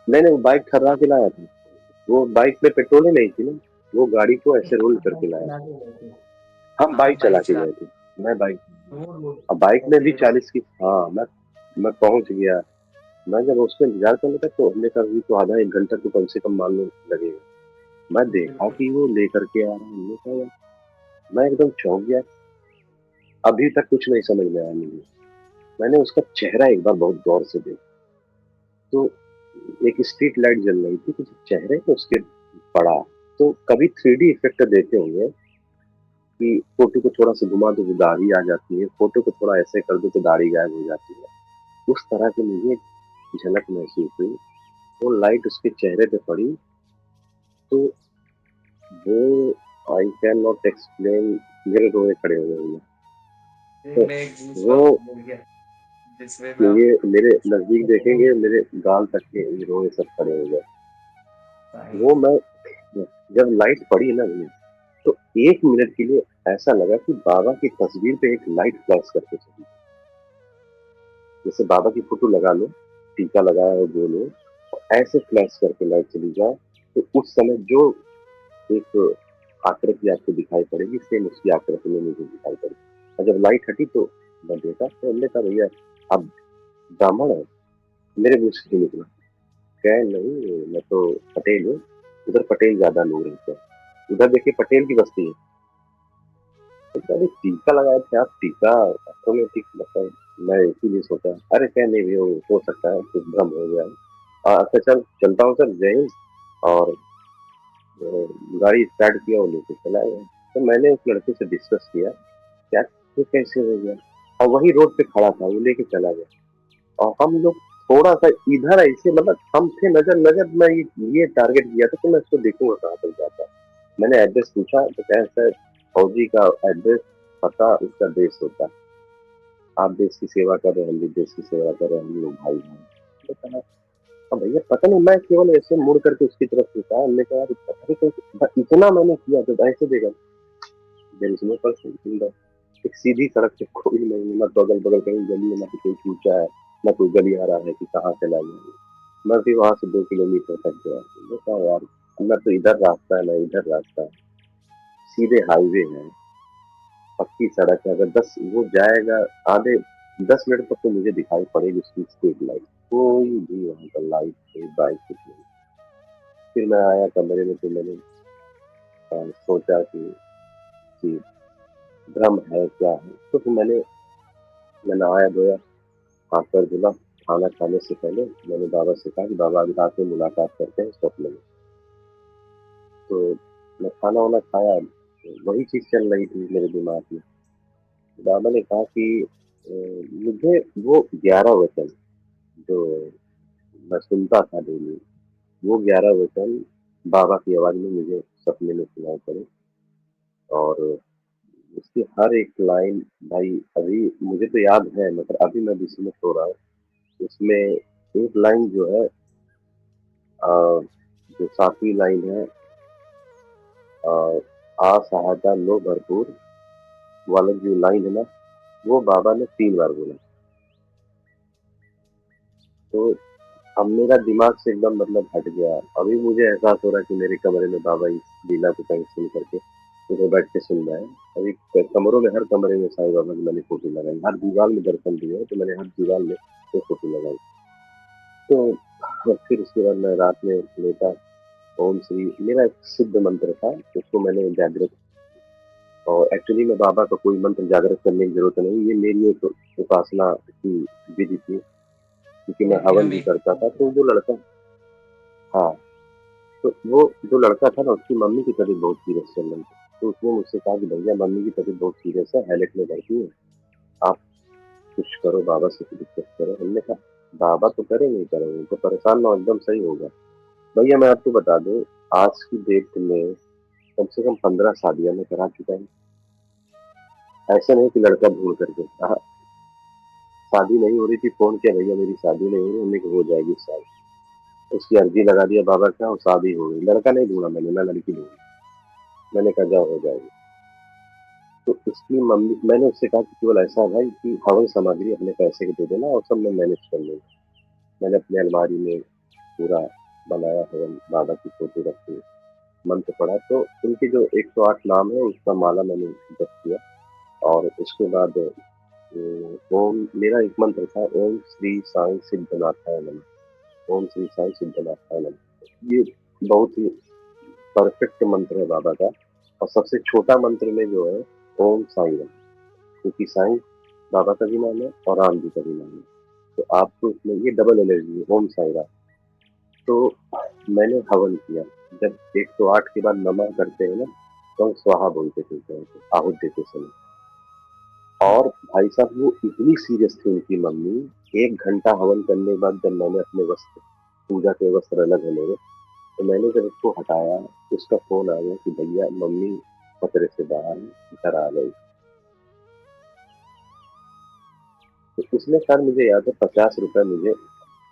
मैंने वो बाइक ठर्रा के लाया था। वो बाइक में पेट्रोल ही नहीं थी ना, वो गाड़ी को नहीं, ऐसे रोल आप करके बाइक लाया। चलाते रहते? हम आप बाइक चला बाइक के चला गए थे। मैं बाइक रोड रोड अब बाइक में भी ऐसे रोड 40 की। हाँ, मैं पहुँच गया। मैं जब उसका इंतज़ार करने लगा तो हमने कहा अभी तो आधा 1 घंटा तो कम से कम मान लो लगेगा। मैं देखा बिल्कुल। कि वो लेकर के आ रहा है। हमने कहा यार, मैं एकदम चौंक गया। अभी तक कुछ नहीं समझ में आया मुझे। मैंने उसका चेहरा एक बार बहुत गौर से देखा, तो एक स्ट्रीट लाइट जल रही थी, तो चेहरे पे उसके पड़ा। तो कभी 3D इफ़ेक्ट देखे होंगे कि फ़ोटो को थोड़ा-सा घुमा दो तो दाढ़ी आ जाती है, फ़ोटो को थोड़ा ऐसे कर दो तो दाढ़ी गायब हो जाती है। उस तरह की मुझे झलक महसूस हुई। वो लाइट उसके चेहरे पे पड़ी, तो वो आई कैन नॉट एक्सप्लेन, मेरे रोए खड़े हो गए भैया। फिर तो मैं वो गूज़बम्प मिल गया जिसमें मैं ये आपको मेरे नज़दीक देखेंगे, मेरे गाल तक के रोए सब खड़े हो गए। बताएँ। वो मैं जब लाइट पड़ी ना भैया, तो 1 मिनट के लिए ऐसा लगा कि बाबा की तस्वीर पे एक लाइट फ्लैश करके चली। जैसे बाबा की फ़ोटो लगा लो, टीका लगाया हो गोल हो, और ऐसे फ्लैश करके लाइट चली जाए, तो उस समय जो एक आकृति आपको दिखाई पड़ेगी, सेम उसकी आकृति में मुझे दिखाई पड़ी। और जब लाइट हटी तो मैं देखा, तो हमने कहा भैया आप ब्राह्मण हैं? मेरे मुँह से नहीं निकला। कहे नहीं मैं तो पटेल हूँ, उधर पटेल ज़्यादा लोग रहते हैं। उधर देखिए पटेल की बस्ती है। तो कह रहे टीका लगाए थे आप, टीका ऑटोमेटिक मतलब। मैं इसीलिए सोचा, अरे कह नहीं भैया वो हो सकता है कुछ भ्रम हो गया है। अच्छा चल चलता हूँ सर, जय हिंद। और गाड़ी स्टार्ट किया और लेके चला गया। तो मैंने उस लड़के से डिस्कस किया, क्या ये कैसे हो गया? और वही रोड पे खड़ा था, वो लेके चला गया। और हम लोग थोड़ा-सा इधर ऐसे मतलब हम थे नज़र नज़र मैं ये टारगेट किया था कि मैं इसको देखूँगा कहाँ तक जाता है। मैंने एड्रेस पूछा तो कहे सर फौजी का एड्रेस, पता उसका देश होता है। आप देश की सेवा कर रहे हैं, हम भी देश की सेवा कर रहे हैं, हम लोग भाई-भाई हैं। मैंने कहा हाँ भैया पता नहीं, मैं केवल ऐसे मुड़ करके उसकी तरफ देखा। हमने कहा यार पता नहीं कैसे इतना मैंने किया तो ऐसे देखा। There is no person in the एक सीधी सड़क पे कोई नहीं, ना तो अगल-बगल कहीं गली है, ना तो कोई कूचा है, ना कोई गलियारा है कि कहाँ चला जाए। मैं फिर वहाँ से 2 किलोमीटर तक गया। मैंने कहा यार ना तो इधर रास्ता है, ना इधर रास्ता है। सीधे हाईवे है, पक्की सड़क है। अगर 10 वो जाएगा आधे 10 मिनट तक तो मुझे दिखाई पड़ेगी उसकी स्ट्रीट लाइट। कोई भी वहाँ पर लाइट कोई बाइक कुछ नहीं। फिर मैं आया कमरे में तो मैंने सोचा कि भ्रम है क्या है? तो फिर मैं नहाया-धोया, हाथ-पैर धुला। खाना खाने से पहले मैंने बाबा से कहा कि बाबा आज रात में मुलाकात करते हैं स्वप्न में। तो मैं खाना-वाना खाया, वही चीज़ चल रही थी मेरे दिमाग में। बाबा ने कहा कि मुझे वो 11 वचन जो मैं सुनता था डेली, वो 11 वचन बाबा की आवाज़ में मुझे सपने में सुनाई पड़े। और उसकी हर एक लाइन भाई अभी मुझे तो याद है, मतलब अभी मैं बीच में सो रहा हूँ। उसमें एक लाइन जो है अ, जो 7वीं लाइन है अ, आ सहायता लो भरपूर वाला जो लाइन है ना, वो बाबा ने 3 बार बोला। तो अब मेरा दिमाग से एकदम मतलब हट गया। अभी मुझे एहसास हो रहा है कि मेरे कमरे में बाबा इस लीला को कहीं सुन करके उधर बैठ के सुन रहे हैं। अभी कमरों में हर कमरे में साईं बाबा की मैंने फ़ोटो लगाई। हर दीवार में दर्पण दिए हैं, तो मैंने हर दीवार में एक फ़ोटो लगाई। तो फिर उसके बाद मैं रात में लेटा, ओम श्री मेरा एक सिद्ध मंत्र था, उसको मैंने जागृत। और एक्चुअली में बाबा का कोई मंत्र जागृत करने की ज़रूरत नहीं, ये मेरी एक उपासना की विधि थी, क्योंकि मैं लेकिन हवन हम भी एक करता था। तो वो लड़का हाँ, तो वो जो लड़का था ना उसकी मम्मी की तबीयत बहुत सीरियस चल रही थी। तो उसने मुझसे कहा कि भैया मम्मी की तबीयत बहुत सीरियस है, हाईलाइट में भर्ती है, आप कुछ करो, बाबा से डिस्कस करो। हमने कहा बाबा तो करेंगे ही करेंगे, तो परेशान ना हो, एकदम सही होगा। भैया मैं आपको बता दूँ, आज की डेट में कम से कम 15 शादियाँ मैं करा चुका हूँ। ऐसा नहीं कि लड़का ढूँढ करके शादी नहीं हो रही थी, फ़ोन किया भैया मेरी शादी नहीं हो रही, हमने कहा हो जाएगी इस साल। उसकी अर्ज़ी लगा दिया बाबा के यहाँ और शादी हो गई। लड़का नहीं ढूँढा मैंने, ना लड़की ढूँढी। मैंने कहा जाओ हो जाएगी। तो उसकी मम्मी मैंने उससे कहा कि केवल ऐसा है भाई कि हवन सामग्री अपने पैसे के दे देना और सब मैं मैनेज कर लूँगा। मैंने अपनी अलमारी में पूरा बनाया हवन, बाबा की फ़ोटो रखी, मंत्र पढ़ा तो उनके जो 108 नाम है उसका माला मैंने जप किया और उसके बाद ओम मेरा एक मंत्र था ओम श्री साईं सिद्धनाथाय नमः। ओम श्री साईं सिद्धनाथाय नमः। ये बहुत ही परफेक्ट मंत्र है बाबा का और सबसे छोटा मंत्र में जो है ओम साईं राम, क्योंकि साईं बाबा का भी नाम है और राम जी का भी नाम है। तो आपको इसमें ये डबल एनर्जी है ओम साईं राम। तो मैंने हवन किया। जब 108 के बाद नमः करते हैं ना, तो हम स्वाहा बोलते थे आहूत देते समय। और भाई साहब वो इतनी सीरियस थी उनकी मम्मी, 1 घंटा हवन करने के बाद जब मैंने अपने वस्त्र पूजा के वस्त्र अलग है मेरे, तो मैंने जब उसको हटाया, उसका फ़ोन आ गया कि भैया मम्मी खतरे से बाहर है, घर आ गई। तो उसने सर मुझे याद है ₹50 मुझे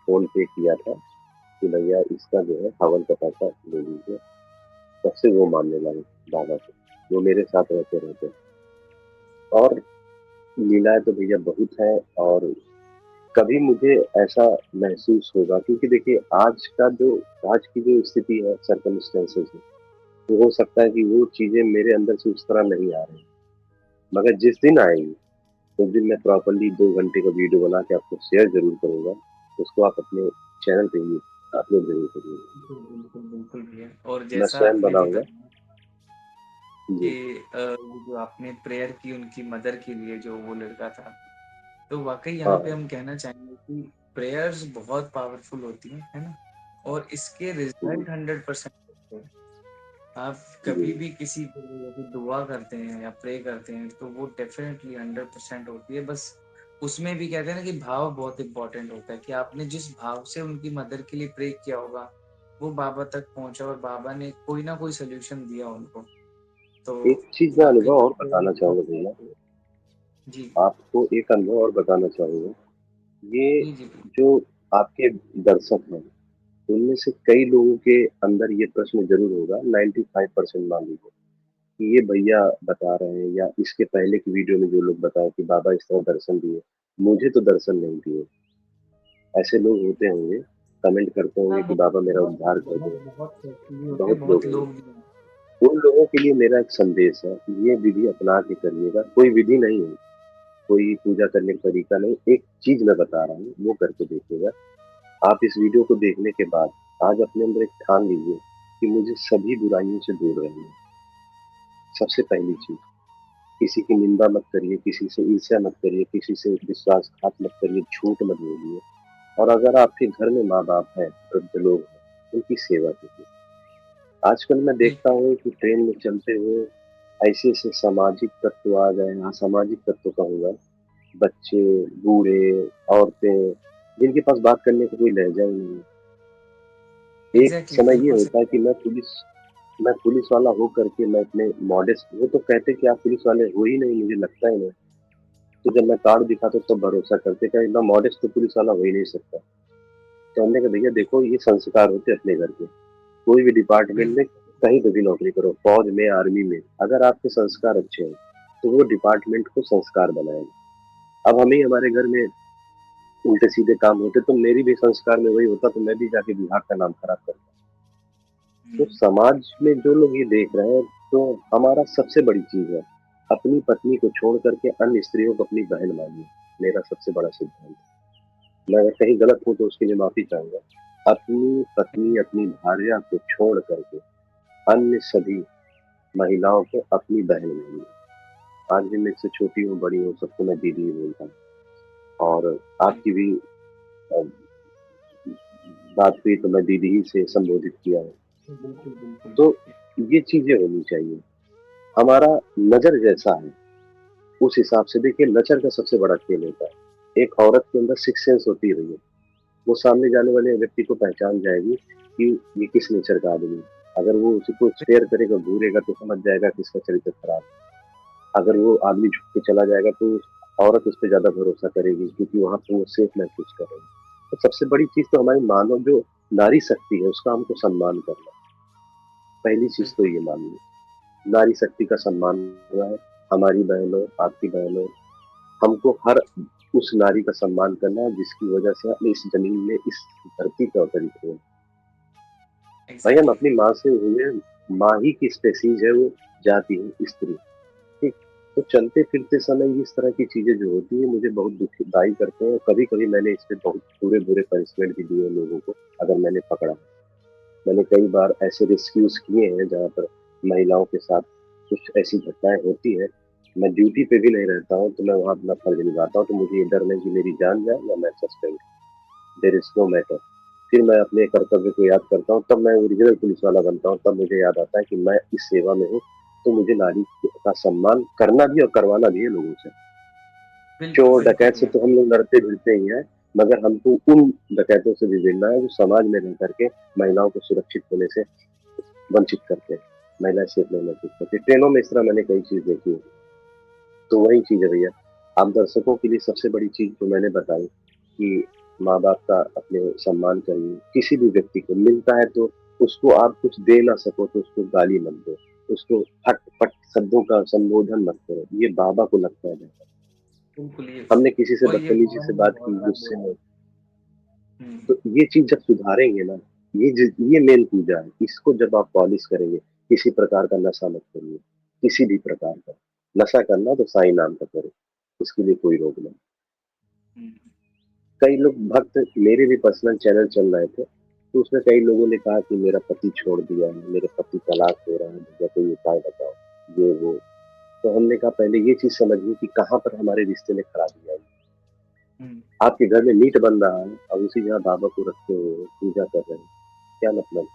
फ़ोन पे किया था कि भैया इसका जो है हवन का पैसा ले लीजिए। तब से वो मानने लगे बाबा को, वो मेरे साथ रहते-रहते। और लीलाएँ तो भैया बहुत है और कभी मुझे ऐसा महसूस होगा क्योंकि देखिए आज की जो स्थिति है सर्कमस्टेंसेस है, तो हो सकता है कि वो चीज़ें मेरे अंदर से उस तरह नहीं आ रही। मगर जिस दिन आएँगी, उस दिन मैं प्रॉपर्ली 2 घंटे का वीडियो बना के आपको शेयर ज़रूर करूँगा। उसको आप अपने चैनल पे भी अपलोड ज़रूर करिएगा। बिल्कुल, बिल्कुल, बिल्कुल भैया। और मैं जैसा स्वयं आपने भी बनाऊँगा। बताया कि जी, वो जो आपने प्रेयर की उनकी मदर के लिए जो वो लड़का था, तो वाक़ई यहाँ पे हाँ, हम कहना चाहेंगे कि प्रेयर्स बहुत पावरफुल होती हैं, है ना? और इसके जी, रिज़ल्ट 100% होते हैं। आप जी। कभी भी किसी के लिए यदि दुआ करते हैं या प्रे करते हैं, तो वो डेफ़िनेटली 100% होती है। बस उसमें भी कहते हैं ना कि भाव बहुत इम्पोर्टेंट होता है कि आपने जिस भाव से उनकी मदर के लिए प्रे किया होगा, वो बाबा तक पहुँचा और बाबा ने कोई ना कोई सॉल्यूशन दिया उनको। तो एक चीज़ मैं वाक़ई अनुभव और प्रेयर बताना बहुत चाहूँगा भैया, पावरफुल है। जी। आपको एक अनुभव और बताना चाहूँगा। ये जी, जी, बिल्कुल। जो आपके दर्शक हैं, उनमें से कई लोगों के अंदर ये प्रश्न ज़रूर होगा, 95% मान लीजिए, कि ये भैया बता रहे हैं या इसके पहले की वीडियो में जो लोग बताए कि बाबा इस तरह दर्शन दिए, मुझे तो दर्शन नहीं दिए। ऐसे लोग होते होंगे, कमेंट करते होंगे हाँ, कि बहुत बाबा मेरा बहुत उद्धार कर बहुत दो। बहुत एक्चुअली होते हैं, बहुत लोग बहुत होंगे। लोग भी हैं। उन लोगों के लिए मेरा एक संदेश है, ये विधि अपना के करिएगा। कोई विधि नहीं है, कोई पूजा करने का तरीका नहीं, एक चीज़ मैं बता रहा हूँ, वो करके देखिएगा। आप इस वीडियो को देखने के बाद आज अपने अंदर एक ठान लीजिए कि मुझे सभी बुराइयों से दूर रहना है। सबसे पहली चीज़, किसी की निंदा मत करिए, किसी से ईर्ष्या मत करिए, किसी से विश्वासघात मत करिए, झूठ मत बोलिए और अगर आपके घर में माँ-बाप हैं, वृद्ध लोग हैं, उनकी सेवा कीजिए। आजकल मैं देखता बिल्कुल, हूँ कि ट्रेन में चलते हुए ऐसे-ऐसे सामाजिक तत्व आ गए हैं, असामाजिक तत्व कहूँगा, बच्चे, बूढ़े, औरतें, जिनके पास बात करने का कोई लहज़ा ही नहीं है। एक एग्ज़ैक्टली समय ये बिल्कुल सही होता है कि कहा। मैं पुलिस वाला हो करके मैं इतने मॉडेस्ट वो तो कहते कि आप पुलिस वाले हो ही नहीं, मुझे लगता ही नहीं। तो जब मैं कार्ड दिखाता हूँ तब भरोसा करते, क्या इतना मॉडेस्ट तो पुलिस वाला हो ही नहीं सकता। तो हमने कहा भैया देखो ये संस्कार होते हैं अपने घर के। कोई भी डिपार्टमेंट में बिल्कुल, कहीं पे भी नौकरी करो, फौज में, आर्मी में, अगर आपके संस्कार अच्छे हैं, तो वो डिपार्टमेंट को संस्कार बनाएगा। अब हमें ही हमारे घर में उल्टे-सीधे काम होते तो मेरी भी संस्कार में वही होता तो मैं भी जाके विभाग का नाम खराब करता। तो हुँ, समाज में जो लोग ये देख रहे हैं, तो हमारा सबसे बड़ी चीज़ है, अपनी पत्नी को छोड़ कर के अन्य स्त्रियों को अपनी बहन मानिए, मेरा सबसे बड़ा सिद्धांत है। मैं अगर कहीं गलत हूँ तो उसके लिए माफ़ी चाहूँगा। अपनी पत्नी, अपनी भार्या को छोड़ कर के अन्य सभी महिलाओं को अपनी बहन मानिए। आज भी मैं इससे छोटी हूँ, बड़ी हूँ, सबको मैं दीदी ही बोलता हूँ और आपकी बिल्कुल, भी अ, बात हुई तो मैं दीदी ही से संबोधित किया है। बिल्कुल, बिल्कुल। तो ये चीज़ें होनी चाहिए। हमारा नज़र जैसा है, उस हिसाब से देखिए नज़र का सबसे बड़ा खेल होता है। एक औरत के अंदर सिक्स सेंस होती है भैया। वो सामने जाने वाले व्यक्ति को पहचान जाएगी कि ये किस नेचर का आदमी है। अगर वो उसी को स्पेयर करेगा, घूरेगा तो समझ जाएगा कि इसका चरित्र खराब है। अगर वो आदमी झुक के चला जाएगा तो औरत उस पे ज़्यादा भरोसा करेगी क्योंकि वहाँ पे वो सेफ महसूस करेगी। तो सबसे बड़ी चीज़ तो हमारी मानव जो नारी शक्ति है उसका हमको सम्मान करना है। पहली चीज़ तो बिल्कुल। ये मानिए, नारी शक्ति का सम्मान करना है। हमारी बहनों, आपकी बहनों, हमको हर उस नारी का सम्मान करना है जिसकी वजह से हम इस ज़मीन में, इस धरती पे अवतरित हुए। भाई हम एग्ज़ैक्टली। अपनी माँ से हुए, माँ ही की स्पेसीज है वो, जाति है स्त्री, ठीक? तो चलते-फिरते समय इस तरह की चीज़ें जो होती हैं मुझे बहुत दुखदाई करते हैं। कभी-कभी मैंने इस पे बहुत बुरे-बुरे पनिशमेंट भी दिए लोगों को, अगर मैंने पकड़ा। मैंने कई बार ऐसे रेस्क्यूज़ किए हैं जहाँ पर महिलाओं के साथ कुछ ऐसी घटनाएँ होती हैं। मैं ड्यूटी पे भी नहीं रहता हूँ, तो मैं वहाँ अपना फर्ज़ निभाता हूँ, तो मुझे ये डर नहीं कि मेरी जान जाए या मैं suspend, there is no matter. फिर मैं अपने कर्तव्य को याद करता हूँ, तब मैं ओरिजिनल पुलिस वाला बनता हूँ, तब मुझे याद आता है कि मैं इस सेवा में हूँ, तो मुझे नारी का सम्मान करना भी और करवाना भी है लोगों से। बिल्कुल, चोर बिल्कुल डकैत से भैया। तो हम लोग लड़ते-भिड़ते ही हैं, मगर हमको उन डकैतों से भी भिड़ना है जो समाज में रह करके महिलाओं को सुरक्षित होने से वंचित करते हैं। महिलाएँ सेफ नहीं महसूस करती। ट्रेनों में इस तरह मैंने कई चीज़ देखी है। तो वही चीज़ है भैया। आप दर्शकों के लिए सबसे बड़ी चीज़ जो मैंने बताई कि माँ-बाप का अपने सम्मान करिए। किसी भी व्यक्ति को मिलता है तो उसको आप कुछ दे ना सको तो उसको गाली मत दो। उसको फट-फट शब्दों का संबोधन मत करो। ये बाबा को लगता है बेहतर। बिल्कुल ये हमने किसी से और ये बदतमीज़ी बाबा से ने भी बात बहुत की बार गुस्से बोला में, है। हुँ, तो ये चीज़ जब सुधारेंगे ना, ये मेन पूजा है। इसको जब आप पॉलिश करेंगे, किसी प्रकार का नशा मत करिए, किसी भी प्रकार का। नशा करना तो साईं नाम का करो, इसके लिए कोई रोक नहीं। हुँ, कई लोग भक्त मेरे भी पर्सनल चैनल चल रहे थे, तो उसमें कई लोगों ने कहा कि मेरा पति छोड़ दिया है, मेरे पति तलाक हो रहा है, भैया कोई उपाय बताओ, ये वो। तो हमने कहा पहले ये चीज़ समझिए कि कहाँ पर हमारे रिश्ते में खराबी आई। हुँ, आपके घर में मीट बन रहा है और उसी जगह बाबा को रखे हुए हो, पूजा कर रहे हैं, क्या मतलब?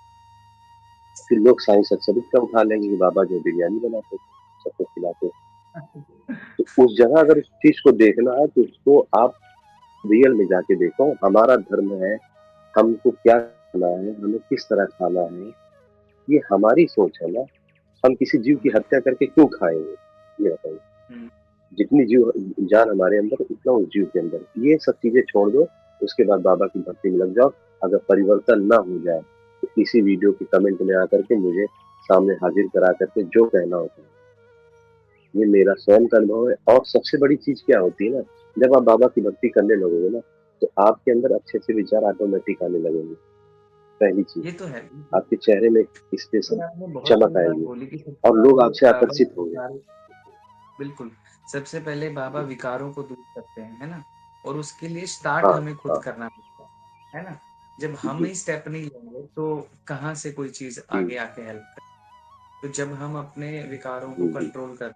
फिर लोग साईं सत्सरित का उठा लेंगे कि बाबा जो बिरयानी बनाते थे, सबको खिलाते थे। तो उस जगह अगर उस चीज़ को देखना है तो उसको आप रियल में जाके देखो, हमारा धर्म है, हमको क्या खाना है, हमें किस तरह खाना है, ये हमारी सोच है ना। हम किसी जीव की बिल्कुल। हत्या करके क्यों खाएँगे? ये बताइए। हुँ, जितनी जीव जान हमारे अंदर उतना उस जीव के अंदर। ये सब चीज़ें छोड़ दो, उसके बाद बाबा की भक्ति में लग जाओ। अगर परिवर्तन ना हो जाए, तो इसी वीडियो के कमेंट में आकर के मुझे सामने हाज़िर करा कर के जो कहना हो कहो। ये मेरा स्वयं का अनुभव है और सबसे बड़ी चीज़ क्या होती है ना, जब आप बाबा की भक्ति करने लगोगे ना, तो आपके अंदर अच्छे-अच्छे विचार ऑटोमेटिक आने लगेंगे। पहली चीज़, ये तो है। आपके चेहरे में एक ये स्पेशल आपने बहुत चमक सही बात आएगी बोली कि सबसे और लोग पहले आपसे बाबा आकर्षित होंगे। विचार बिल्कुल, सबसे पहले बाबा जी, विकारों को दूर करते हैं, है ना? और उसके लिए स्टार्ट हाँ, हमें खुद हाँ, करना पड़ता है ना? जब हम जी, ही स्टेप नहीं लेंगे, तो कहाँ से कोई चीज़ जी, आगे आके हेल्प करे। तो जब हम अपने विकारों को जी, जी, कंट्रोल कर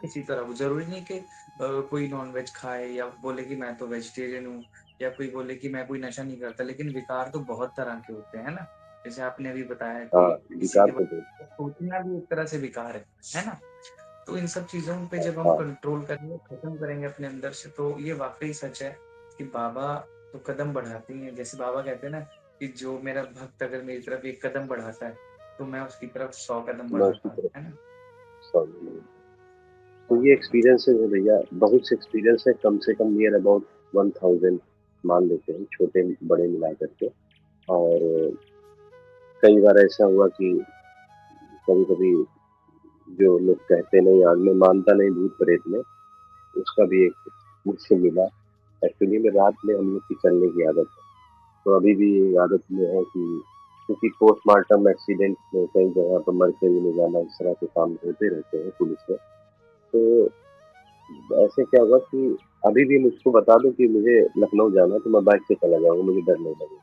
किसी तरह वो ज़रूरी नहीं कि कोई नॉन-वेज खाए या बोले कि मैं तो वेजिटेरियन हूँ या कोई बोले कि मैं कोई नशा नहीं करता, लेकिन विकार तो बहुत तरह के होते हैं ना? जैसे आपने अभी बताया हाँ, कि किसी विकार के तो दो। बारे में सोचना भी एक तरह से विकार है ना? तो इन सब चीज़ों पे जब हम हाँ, कंट्रोल करेंगे, खत्म करेंगे अपने अंदर से, तो ये वाक़ई सच है कि बाबा तो कदम बढ़ाते ही हैं। जैसे बाबा कहते हैं ना कि जो मेरा भक्त अगर मेरी तरफ 1 कदम बढ़ाता है, तो मैं उसकी तरफ 100 कदम मैं उसकी बढ़ाता हूँ, तरफ है ना? सॉरी नहीं। तो ये बिल्कुल। एक्सपीरियंसेस है भैया, बहुत से एक्सपीरियंस है, कम से कम नियर अबाउट 1000 मान लेते हैं, छोटे-बड़े मिला करके। और कई बार ऐसा हुआ कि कभी-कभी जो लोग कहते नहीं यार मैं मानता नहीं भूत-प्रेत में, उसका भी एक मुझसे मिला। एक्चुअली में रात में हम लोग की चलने की आदत है, तो अभी भी ये आदत में है कि क्योंकि पोस्टमार्टम एक्सीडेंट में कई जगह पर मरकरी में जाना, इस तरह के काम होते रहते हैं पुलिस में। तो ऐसे क्या हुआ कि अभी भी मुझको बता दो कि मुझे लखनऊ जाना है, तो मैं बाइक से चला जाऊँगा, मुझे डर नहीं लगेगा।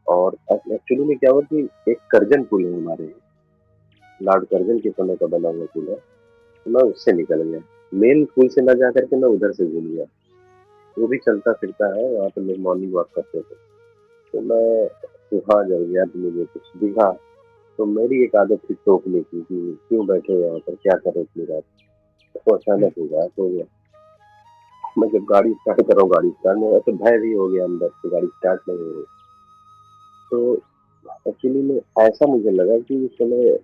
और एक्चुअली में क्या हुआ कि एक करजन पुल है हमारे यहाँ, लॉर्ड कर्जन के समय का बना हुआ पुल है, तो मैं उससे निकल गया। मेन पुल से ना जा करके मैं उधर से घूम गया। वो भी चलता-फिरता है, वहाँ पे लोग मॉर्निंग वॉक करते थे। तो मैं वहाँ जब गया तो मुझे कुछ दिखा, तो मेरी एक आदत थी टोकने की कि क्यों बैठे हो यहाँ पर, क्या कर रहे हो इतनी रात? तो हुँ, अचानक हो गया। मैं जब गाड़ी स्टार्ट कर रहा हूँ, गाड़ी स्टार्ट नहीं हो रहा, तो भय भी हो गया अंदर से, गाड़ी स्टार्ट नहीं हो रही। तो एक्चुअली में ऐसा मुझे लगा कि उस समय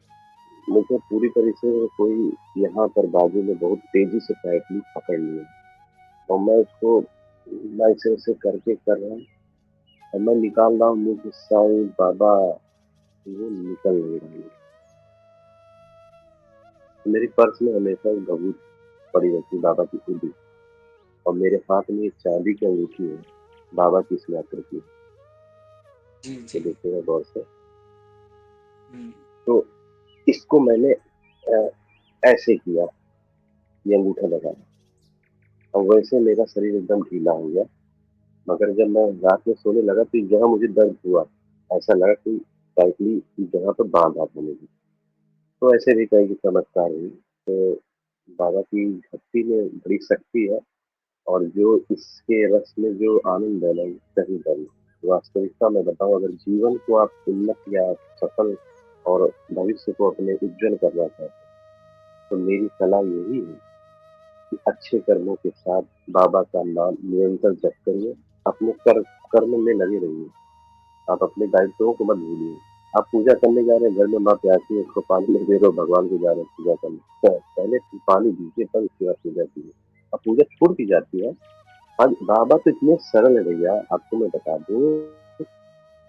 मुझे पूरी तरह से कोई यहाँ पर बाजू में बहुत तेज़ी से टाइटली पकड़ लिया और मैं उसको मैं ऐसे-ऐसे करके कर रहा हूँ और मैं निकाल रहा हूँ मुँह से साईं बाबा, वो निकल नहीं रहा है। मेरी पर्स में हमेशा एक भभूत पड़ी रहती है बाबा की खुदी और मेरे हाथ में एक चांदी की अंगूठी है, बाबा की इसमें आकृति है, जी, ये जी। देखिएगा गौर से। हुँ, तो इसको मैंने ऐसे किया, ये अंगूठा लगाया और वैसे मेरा शरीर एकदम ढीला हो गया, मगर जब मैं रात में सोने लगा तो जहाँ मुझे दर्द हुआ, ऐसा लगा कि टाइटली जगह पे बाँधा था मुझे। तो ऐसे भी कई चमत्कार हुए। तो बाबा की भक्ति में बड़ी शक्ति है और जो इसके रस में जो आनंद है ना, कहीं का नहीं। वास्तविकता में बताऊँ, अगर जीवन को आप उन्नत या सफल और भविष्य को अपने उज्ज्वल करना चाहते हैं, तो मेरी सलाह यही है कि अच्छे कर्मों के साथ बाबा का नाम निरंतर जप करिए, अपने कर्म में लगे रहिए। आप अपने दायित्वों को मत भूलिए। आप पूजा करने जा रहे हैं, घर में माँ प्यासी है, उसको पानी नहीं दे रहे हो, भगवान को जा रहे हैं पूजा करने। तो पहले पानी दीजिए, तब उसके बाद पूजा कीजिए। अब पूजा छूट भी जाती है। आज बाबा तो इतने सरल है भैया, आपको मैं बता दूँ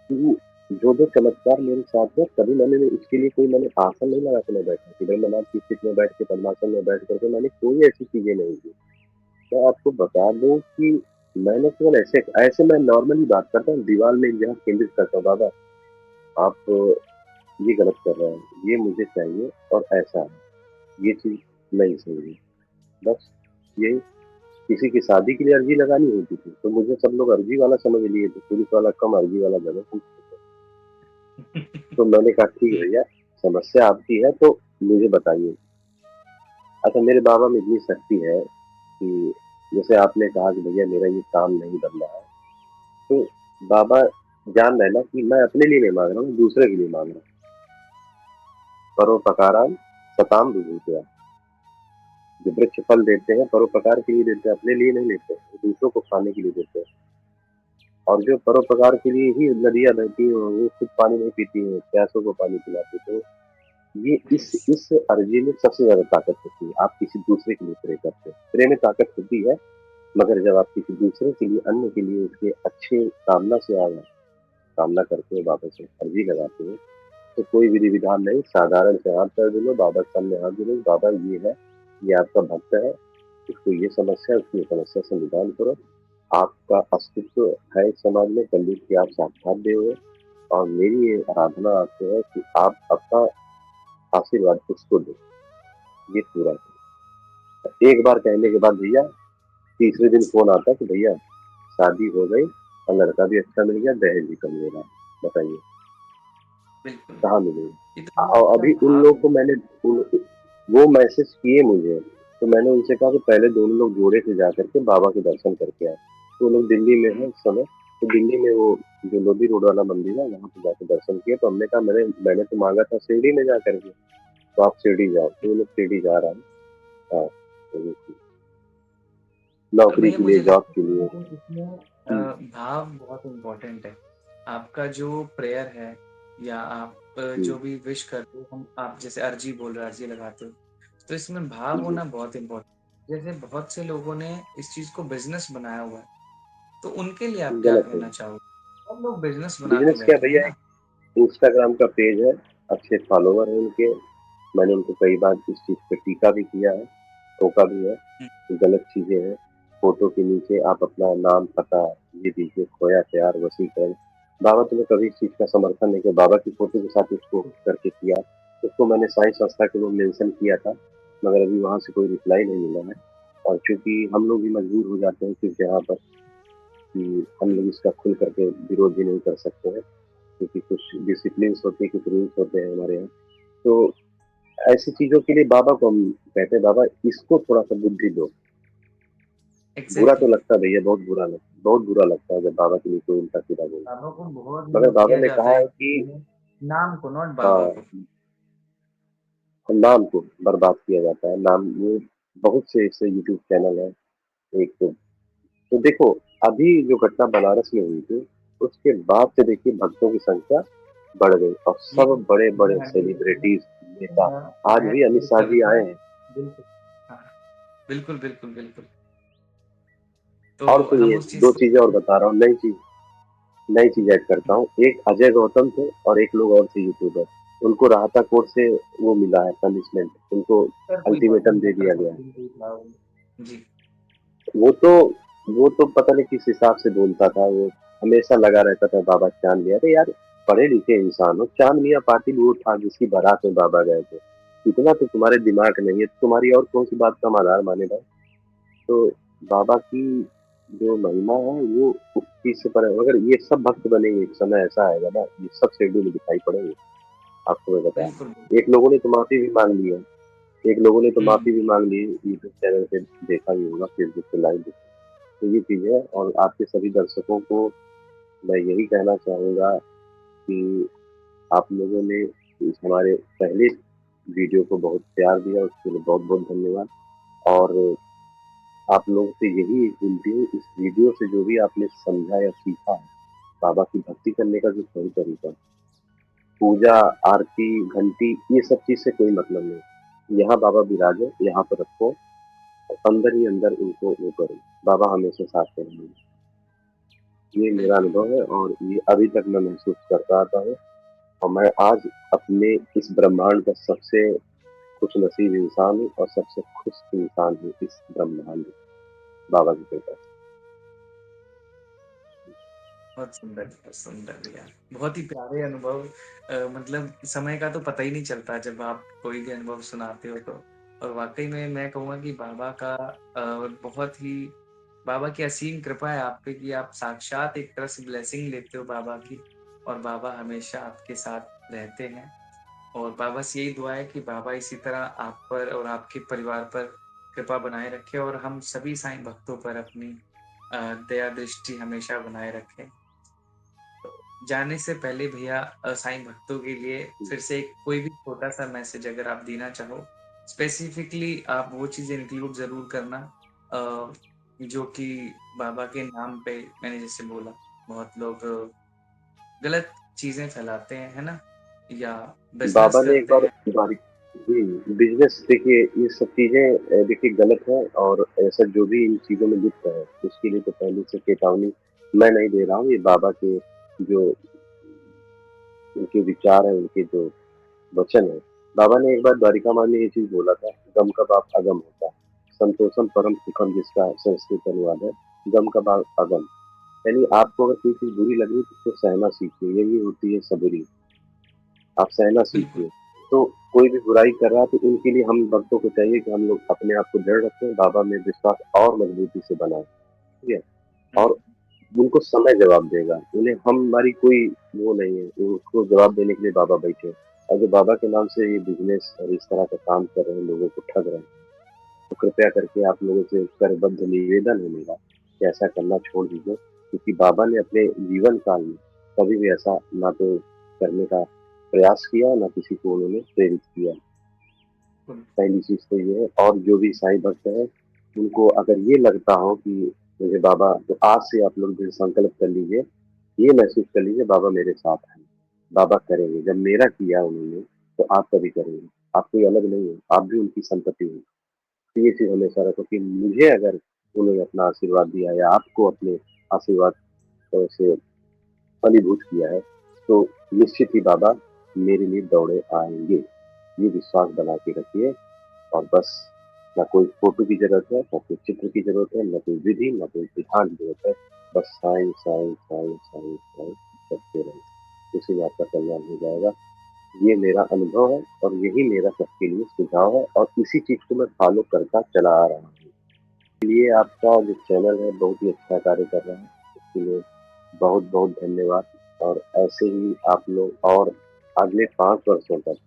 कि जो चमत्कार मेरे साथ है, कभी मैंने इसके लिए कोई मैंने आसन नहीं लगा के मैं बैठा कि भाई मैं की स्थिति में बैठ के पद्मासन में बैठ करके मैंने कोई ऐसी चीजें नहीं की। मैं आपको बता दूं कि मैंने केवल ऐसे ऐसे मैं नॉर्मली बात करता हूँ, दीवार में एक जगह केंद्रित करता हूँ, बाबा आप ये गलत कर रहे हैं, ये मुझे चाहिए और ऐसा है, ये चीज नहीं सही है। बस यही। किसी की शादी के लिए अर्जी लगानी होती थी तो मुझे सब लोग अर्जी वाला समझ लिए थे, पुलिस वाला कम, अर्जी वाला ज्यादा पूछते थे। तो मैंने कहा ठीक है हुँ, भैया, समस्या आपकी है तो मुझे बताइए। अच्छा, मेरे बाबा में इतनी शक्ति है कि जैसे आपने कहा कि भैया मेरा ये काम नहीं बन रहा है, तो बाबा जान रहे ना कि मैं अपने लिए नहीं मांग रहा हूँ, दूसरे के लिए मांग रहा हूँ। परोपकारान सताम विभूतया। जो वृक्ष फल देते हैं परोपकार के लिए देते हैं, अपने लिए नहीं लेते, वो दूसरों को खाने के लिए देते हैं। और जो परोपकार के लिए ही नदियाँ बहती हैं, वो खुद पानी नहीं पीती हैं, प्यासों को पानी पिलाती हैं। तो ये यस। इस अर्जी में सबसे ज़्यादा ताकत होती है। आप किसी दूसरे के लिए प्रे करते हैं। प्रे में ताकत होती है, मगर जब आप किसी दूसरे के लिए, अन्य के लिए उसके अच्छे कामना से कामना करते हो, बाबा से अर्जी लगाते हो, तो कोई विधि-विधान नहीं, साधारण से हाथ पैर धुलो, बाबा के सामने हाथ जोड़ो, बाबा ये है, ये आपका भक्त है, इसको ये समस्या है, उसकी ये समस्या से निदान करो। आपका अस्तित्व है इस समाज में, कलयुग के आप साक्षात देव हो और मेरी ये आराधना आपसे है कि आप अपना आशीर्वाद उसको दो, ये पूरा करो। एक बार कहने के बाद भैया तीसरे दिन फ़ोन आता है कि भैया शादी हो गई और लड़का भी अच्छा मिल गया, दहेज भी कम ले रहा है। बताइए बिल्कुल, कहाँ मिलेगा? ये तो बहुत और बड़ा अभी उन भाव लोग है। को मैंने उन वो मैसेज किए मुझे, तो मैंने उनसे कहा कि पहले दोनों लोग जोड़े से जाकर के बाबा के दर्शन करके आए। तो वो लोग दिल्ली में हुँ, हैं इस समय, तो दिल्ली में वो जो लोधी रोड वाला मंदिर है, वहाँ पे जाके दर्शन किए। तो हमने कहा मैंने मैंने तो माँगा था शिरडी में जा कर के, तो आप शिरडी जाओ। तो वो लोग शिरडी जा रहा है। हाँ, तो ये चीज़ नौकरी भैया के लिए, मुझे जॉब लगता के है लिए। कि इसमें हुँ, भाव बहुत इम्पोर्टेंट है। आपका जो प्रेयर है या आप हुँ, जो भी विश करते हो हम आप जैसे अर्जी बोल रहे हो, अर्जी लगाते हो, तो इसमें भाव जी, होना बहुत इम्पोर्टेंट है। जैसे बहुत से लोगों ने इस चीज़ को बिज़नेस बनाया हुआ है, तो उनके लिए आप क्या गलत है। कहना चाहोगे? सब लोग बिज़नेस बना के बिज़नेस क्या बैठे हैं भैया, ना। इंस्टाग्राम का पेज है, अच्छे फॉलोवर हैं उनके। मैंने उनको कई बार इस चीज़ पे टीका भी किया है, टोका भी है, हुँ, कि गलत चीज़ें हैं। फ़ोटो के नीचे आप अपना नाम, पता ये दीजिए, खोया प्यार, वशीकरण। बाबा तो मैं कभी इस चीज़ का समर्थन नहीं किया, बाबा की फ़ोटो के साथ उसको करके किया। उसको मैंने साईं संस्था के वो मेंशन किया था, मगर अभी वहाँ से कोई रिप्लाई नहीं मिला है। और चूँकि हम लोग भी मजबूर हो जाते हैं किस जगह पर कि हम हुँ, लोग इसका खुल करके विरोध भी नहीं कर सकते हैं। क्योंकि कुछ डिसिप्लिन्स होते हैं, कुछ रूल्स होते हैं हमारे यहाँ। तो ऐसी चीज़ों के लिए बाबा को हम कहते हैं, बाबा इसको थोड़ा-सा बुद्धि दो। बुरा तो एग्ज़ैक्टली। लगता है भैया, बहुत बुरा लगता है जब बाबा के लिए कोई उल्टा-सीधा बोलता बाबा को बहुत है। मगर यूज़ बाबा किया ने जाता कहा है है कि नाम को, नॉट बाबा हाँ, को। नाम को बर्बाद किया जाता है। नाम वो बहुत से ऐसे यूट्यूब चैनल हैं। एक तो देखो, अभी जो घटना बनारस में हुई थी, उसके बाद से देखिए भक्तों की संख्या बढ़ गई और ये सब बड़े-बड़े जी हाँ, ये सेलिब्रिटीज़, नेता, आज मैं भी अमित शाह जी आए हैं। बिल्कुल, हाँ, बिल्कुल, बिल्कुल, बिल्कुल। तो और हम सुनिए उस चीज़ 2 से चीज़ें और बता रहा हूँ, नई चीज़ ऐड करता हूँ। एक अजय गौतम थे और एक लोग और थे यूट्यूबर। उनको राहता कोर्ट से वो मिला है पनिशमेंट, उनको सर कोई बात अल्टीमेटम नहीं, दे मतलब दिया गया है। समथिंग कोई था वो। जी, वो तो वो तो पता नहीं किस हिसाब से बोलता था, वो हमेशा लगा रहता था बाबा चाँद लिया। अरे यार, पढ़े-लिखे इंसान हो, चाँद मियाँ पाटिल वो था जिसकी बारात में बाबा गए थे। इतना तो तुम्हारे दिमाग नहीं है, तुम्हारी और कौन-सी बात का मदार माने भाई? तो बाबा की जो महिमा है वो उस चीज़ से परे, मगर ये सब भक्त बनेंगे, एक समय ऐसा आएगा ना, ये सब शिरडी में दिखाई पड़ेंगे, आपको मैं बताऊँ। बिल्कुल, एक लोगों ने तो माफ़ी भी माँग ली है, एक लोगों ने तो हुँ, माफ़ी भी माँग ली है, यूट्यूब चैनल पे देखा भी होगा, फेसबुक पे लाइव। तो ये चीज़ है और आपके सभी दर्शकों को मैं यही कहना चाहूँगा कि आप लोगों ने इस हमारे पहले वीडियो को बहुत प्यार दिया, उसके लिए बहुत-बहुत धन्यवाद। और आप लोगों से यही एक विनती है, इस वीडियो से जो भी आपने समझा या सीखा है, बाबा की भक्ति करने का जो सही तरीका, पूजा, आरती, घंटी, ये सब चीज़ से कोई मतलब नहीं। यहाँ बाबा विराजे, यहाँ पर रखो और अंदर ही अंदर उनको वो करो, बाबा हमेशा साथ में रहेंगे। ये मेरा बिल्कुल, अनुभव है और ये अभी तक मैं महसूस करता आता हूँ और मैं आज अपने इस ब्रह्मांड का सबसे खुशनसीब इंसान हूँ और सबसे खुश इंसान हूँ इस ब्रह्मांड में, बाबा की कृपा से। बहुत सुंदर भैया। बहुत ही प्यारे अनुभव मतलब समय का तो पता ही नहीं चलता जब आप कोई भी अनुभव सुनाते हो तो। और वाक़ई में मैं कहूँगा कि बाबा का बहुत ही बाबा की असीम कृपा है आप पे कि आप साक्षात एक तरह से ब्लेसिंग लेते हो बाबा की और बाबा हमेशा आपके साथ रहते हैं। और बाबा से यही दुआ है कि बाबा इसी तरह आप पर और आपके परिवार पर कृपा बनाए रखें और हम सभी साईं भक्तों पर अपनी दया दृष्टि हमेशा बनाए रखें। जाने से पहले भैया साईं भक्तों के लिए फिर से एक कोई भी छोटा-सा मैसेज अगर आप देना चाहो, स्पेसिफिकली आप वो चीज़ें इंक्लूड ज़रूर करना जो कि बाबा के नाम पे मैंने जैसे बोला, बहुत लोग गलत चीज़ें फैलाते हैं, है ना? या बिज़नेस बाबा ने एक करते बार हैं। बारी बिज़नेस देखिए ये सब चीज़ें देखिए गलत है और ऐसा जो भी इन चीज़ों में लिप्त है, उसके लिए तो पहले से चेतावनी मैं नहीं दे रहा हूँ, ये बाबा के जो उनके विचार हैं, उनके जो वचन है। बाबा ने एक बार द्वारिका माँ में ये चीज़ बोला था, "गम का बाप अगम होता है, संतोषम परम सुखम", जिसका संस्कृत अनुवाद है, "गम का बाप अगम", यानी आपको अगर कोई चीज़ बुरी लग रही है तो उसको सहना सीखिए, यही होती है सबूरी। आप सहना बिल्कुल, सीखिए। तो कोई भी बुराई कर रहा है तो उनके लिए हम भक्तों को चाहिए कि हम लोग अपने आप को दृढ़ रखें, बाबा में विश्वास और मज़बूती से बनाएँ, ठीक है? हुँ, और उनको समय जवाब देगा, उन्हें हमारी कोई वो नहीं है, उसको जवाब देने के लिए बाबा बैठे हैं। और जो बाबा के नाम से ये बिज़नेस और इस तरह का काम कर रहे हैं, लोगों को ठग रहे हैं, तो कृपया करके आप लोगों से करबद्ध निवेदन है मेरा कि ऐसा करना छोड़ दीजिए, क्योंकि बाबा ने अपने जीवन काल में कभी भी ऐसा ना तो करने का प्रयास किया, ना किसी को उन्होंने प्रेरित किया। बिल्कुल, पहली चीज़ तो ये है और जो भी ईसाई भक्त हैं, उनको अगर ये लगता हो कि मुझे बाबा, तो आज से आप लोग दृढ़ संकल्प कर लीजिए, ये महसूस कर लीजिए बाबा मेरे साथ हैं, बाबा करेंगे। जब मेरा किया उन्होंने, तो आप कभी करेंगे। आप कोई अलग नहीं हो, आप भी उनकी संतति हो। तो ये चीज़ हमेशा रखो कि मुझे अगर उन्होंने अपना आशीर्वाद दिया या आपको अपने आशीर्वाद से फलीभूत किया है, तो निश्चित ही बाबा मेरे लिए दौड़े आएँगे। ये विश्वास बना के रखिए और बस ना कोई फ़ोटो की ज़रूरत है, ना कोई चित्र की ज़रूरत है, ना कोई विधि, ना कोई विधान की ज़रूरत है। बस साईं, साईं, साईं, साईं, साईं करते रहिए। उसी में आपका कल्याण हो जाएगा। ये मेरा अनुभव है और यही मेरा सबके लिए सुझाव है और इसी चीज़ को मैं फ़ॉलो करता चला आ रहा हूँ। इसलिए आपका जो चैनल है बहुत ही अच्छा कार्य कर रहा है। इसके लिए बहुत-बहुत धन्यवाद और ऐसे ही आप लोग और अगले 5 वर्षों तक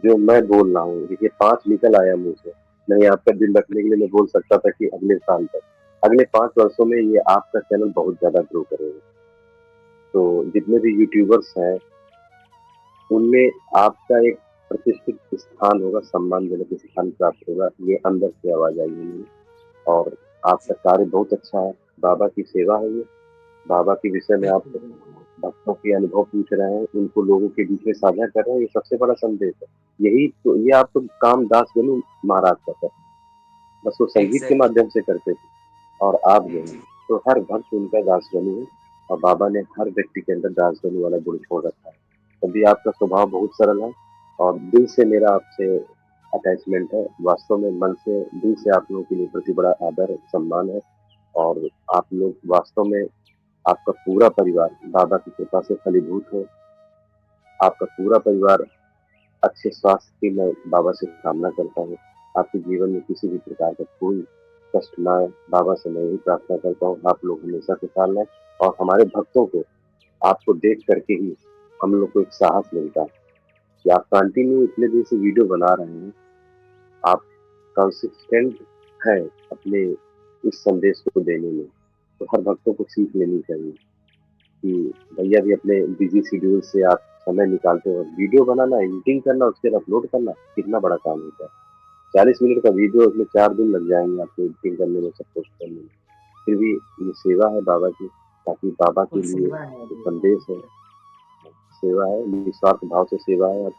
जो मैं बोल रहा हूँ, देखिए 5 निकल आया मुँह से, नहीं आपका दिल रखने के लिए मैं बोल सकता था कि अगले साल तक। अगले 5 वर्षों में ये आपका चैनल बहुत ज़्यादा ग्रो करेगा। तो जितने भी यूट्यूबर्स हैं, उनमें आपका एक प्रतिष्ठित स्थान होगा, सम्मानजनक स्थान प्राप्त होगा, ये अंदर से आवाज़ आई है मेरी। और आपका जी, कार्य बहुत अच्छा है, बाबा की सेवा है ये, बाबा के विषय में आप बिल्कुल, बिल्कुल। भक्तों के अनुभव पूछ रहे हैं, उनको लोगों के बीच में साझा कर रहे हैं, ये सबसे बड़ा संदेश है। यही तो ये आप तो काम दास गणु महाराज का था, बस वो संगीत के एग्ज़ैक्टली। माध्यम से करते थे और आप जी, जो है, जी। तो हर भक्त उनका दास गणु है और बाबा ने हर व्यक्ति के अंदर दास गणु वाला गुण छोड़ रखा है। तभी आपका स्वभाव बहुत सरल है और दिल से मेरा आपसे अटैचमेंट है। वास्तव में मन से, दिल से आप लोगों के लिए प्रति बड़ा आदर, सम्मान है और आप लोग वास्तव में आपका पूरा परिवार बाबा की कृपा से फलीभूत हो। आपका पूरा परिवार अच्छे स्वास्थ्य की मैं बाबा से कामना करता हूँ। आपके जीवन में किसी भी प्रकार का कोई कष्ट ना आए, बाबा से मैं यही प्रार्थना करता हूँ, आप लोग हमेशा खुशहाल रहें और हमारे भक्तों को आपको देख करके ही हम लोग को एक साहस मिलता है कि आप कंटिन्यू इतने दिन से वीडियो बना रहे हैं, आप कंसिस्टेंट हैं अपने इस संदेश को देने में। तो हर भक्तों को सीख लेनी चाहिए कि भैया भी अपने बिजी शेड्यूल से आप समय निकालते हो। वीडियो बनाना, एडिटिंग करना, उसके बाद अपलोड करना कितना बड़ा काम होता है। 40 मिनट का वीडियो, उसमें 4 दिन लग जाएँगे आपको एडिटिंग करने में, सब पोस्ट करने में। फिर भी ये सेवा है बाबा की, ताकि बाबा के कुल लिए सेवा है जो अभी। संदेश है, सेवा है, निस्वार्थ भाव से सेवा है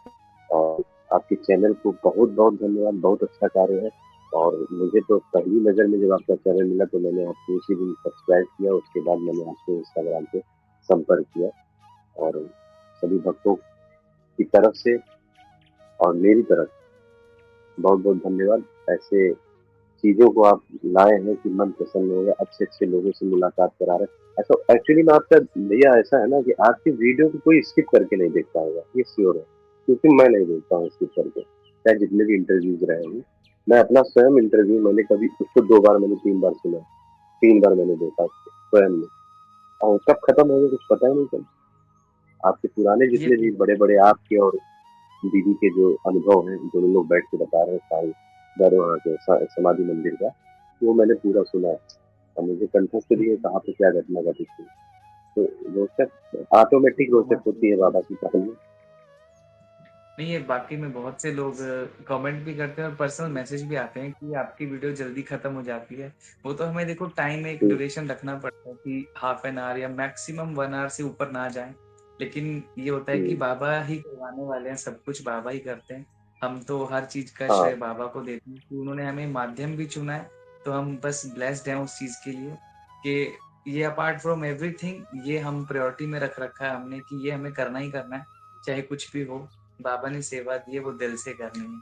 और आपके चैनल को बहुत-बहुत धन्यवाद, बहुत अच्छा कार्य है और मुझे तो पहली नज़र में जब आपका चैनल मिला तो मैंने आपको उसी दिन सब्सक्राइब किया, उसके बाद मैंने आपको इंस्टाग्राम पे संपर्क किया और सभी भक्तों की तरफ से और मेरी तरफ बहुत-बहुत धन्यवाद। ऐसे चीज़ों को आप लाए हैं कि मन प्रसन्न हो गया, अच्छे-अच्छे लोगों से मुलाकात करा रहे हैं। ऐसा एक्चुअली में आपका भैया ऐसा है ना कि आपकी वीडियो को कोई स्किप करके नहीं देखता होगा, ये श्योर है। क्योंकि मैं नहीं देखता हूँ स्किप करके, चाहे जितने भी इंटरव्यूज़ रहे हों। मैं अपना स्वयं इंटरव्यू मैंने कभी उसको 2 बार मैंने 3 बार सुना, 3 बार मैंने देखा उसको स्वयं में और कब खत्म हो गया कुछ पता ही नहीं चला। आपके पुराने ये जितने तो भी है। बड़े-बड़े आपके और दीदी के जो अनुभव हैं, दोनों लोग बैठ के बता रहे हैं साईं वहाँ के समाधि मंदिर का, वो मैंने पूरा सुना है। और मुझे कंठस्थ भी है कहाँ पे क्या घटना घटित हुई। तो रोचक ऑटोमेटिक रोचक बहुत होती है बाबा की कहानी। नहीं, ये वाक़ई में बहुत से लोग कमेंट भी करते हैं और पर्सनल मैसेज भी आते हैं कि आपकी वीडियो जल्दी खत्म हो जाती है। वो तो हमें देखो टाइम एक हुँ, ड्यूरेशन रखना पड़ता है कि हाफ एन आवर या मैक्सिमम 1 आवर से ऊपर ना जाए। लेकिन ये होता है कि हुँ, बाबा ही करवाने वाले हैं, सब कुछ बाबा ही करते हैं। हम तो हर चीज़ का हाँ, श्रेय बाबा को देते हैं कि उन्होंने हमें माध्यम भी चुना है, तो हम बस ब्लेस्ड हैं उस चीज़ के लिए कि ये अपार्ट फ्रॉम एवरीथिंग ये हम प्रायोरिटी में रख रखा है हमने कि ये हमें करना ही करना है, चाहे कुछ भी हो। बाबा ने सेवा दी है वो दिल से करनी है।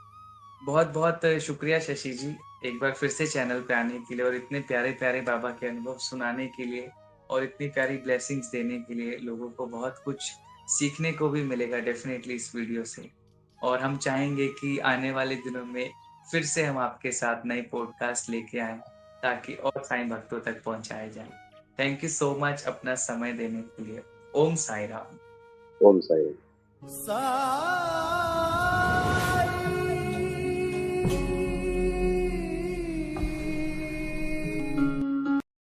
बहुत-बहुत शुक्रिया शशि जी, एक बार फिर से चैनल पे आने के लिए और इतने प्यारे-प्यारे बाबा के अनुभव सुनाने के लिए और इतनी प्यारी ब्लेसिंग्स देने के लिए। लोगों को बहुत कुछ सीखने को भी मिलेगा डेफ़िनेटली इस वीडियो से। और हम चाहेंगे कि आने वाले दिनों में फिर से हम आपके साथ नए पॉडकास्ट लेके आएँ, ताकि और साईं भक्तों तक पहुँचाए जाएँ। थैंक यू सो मच अपना समय देने के लिए। ओम साईं राम। ओम साईं। साई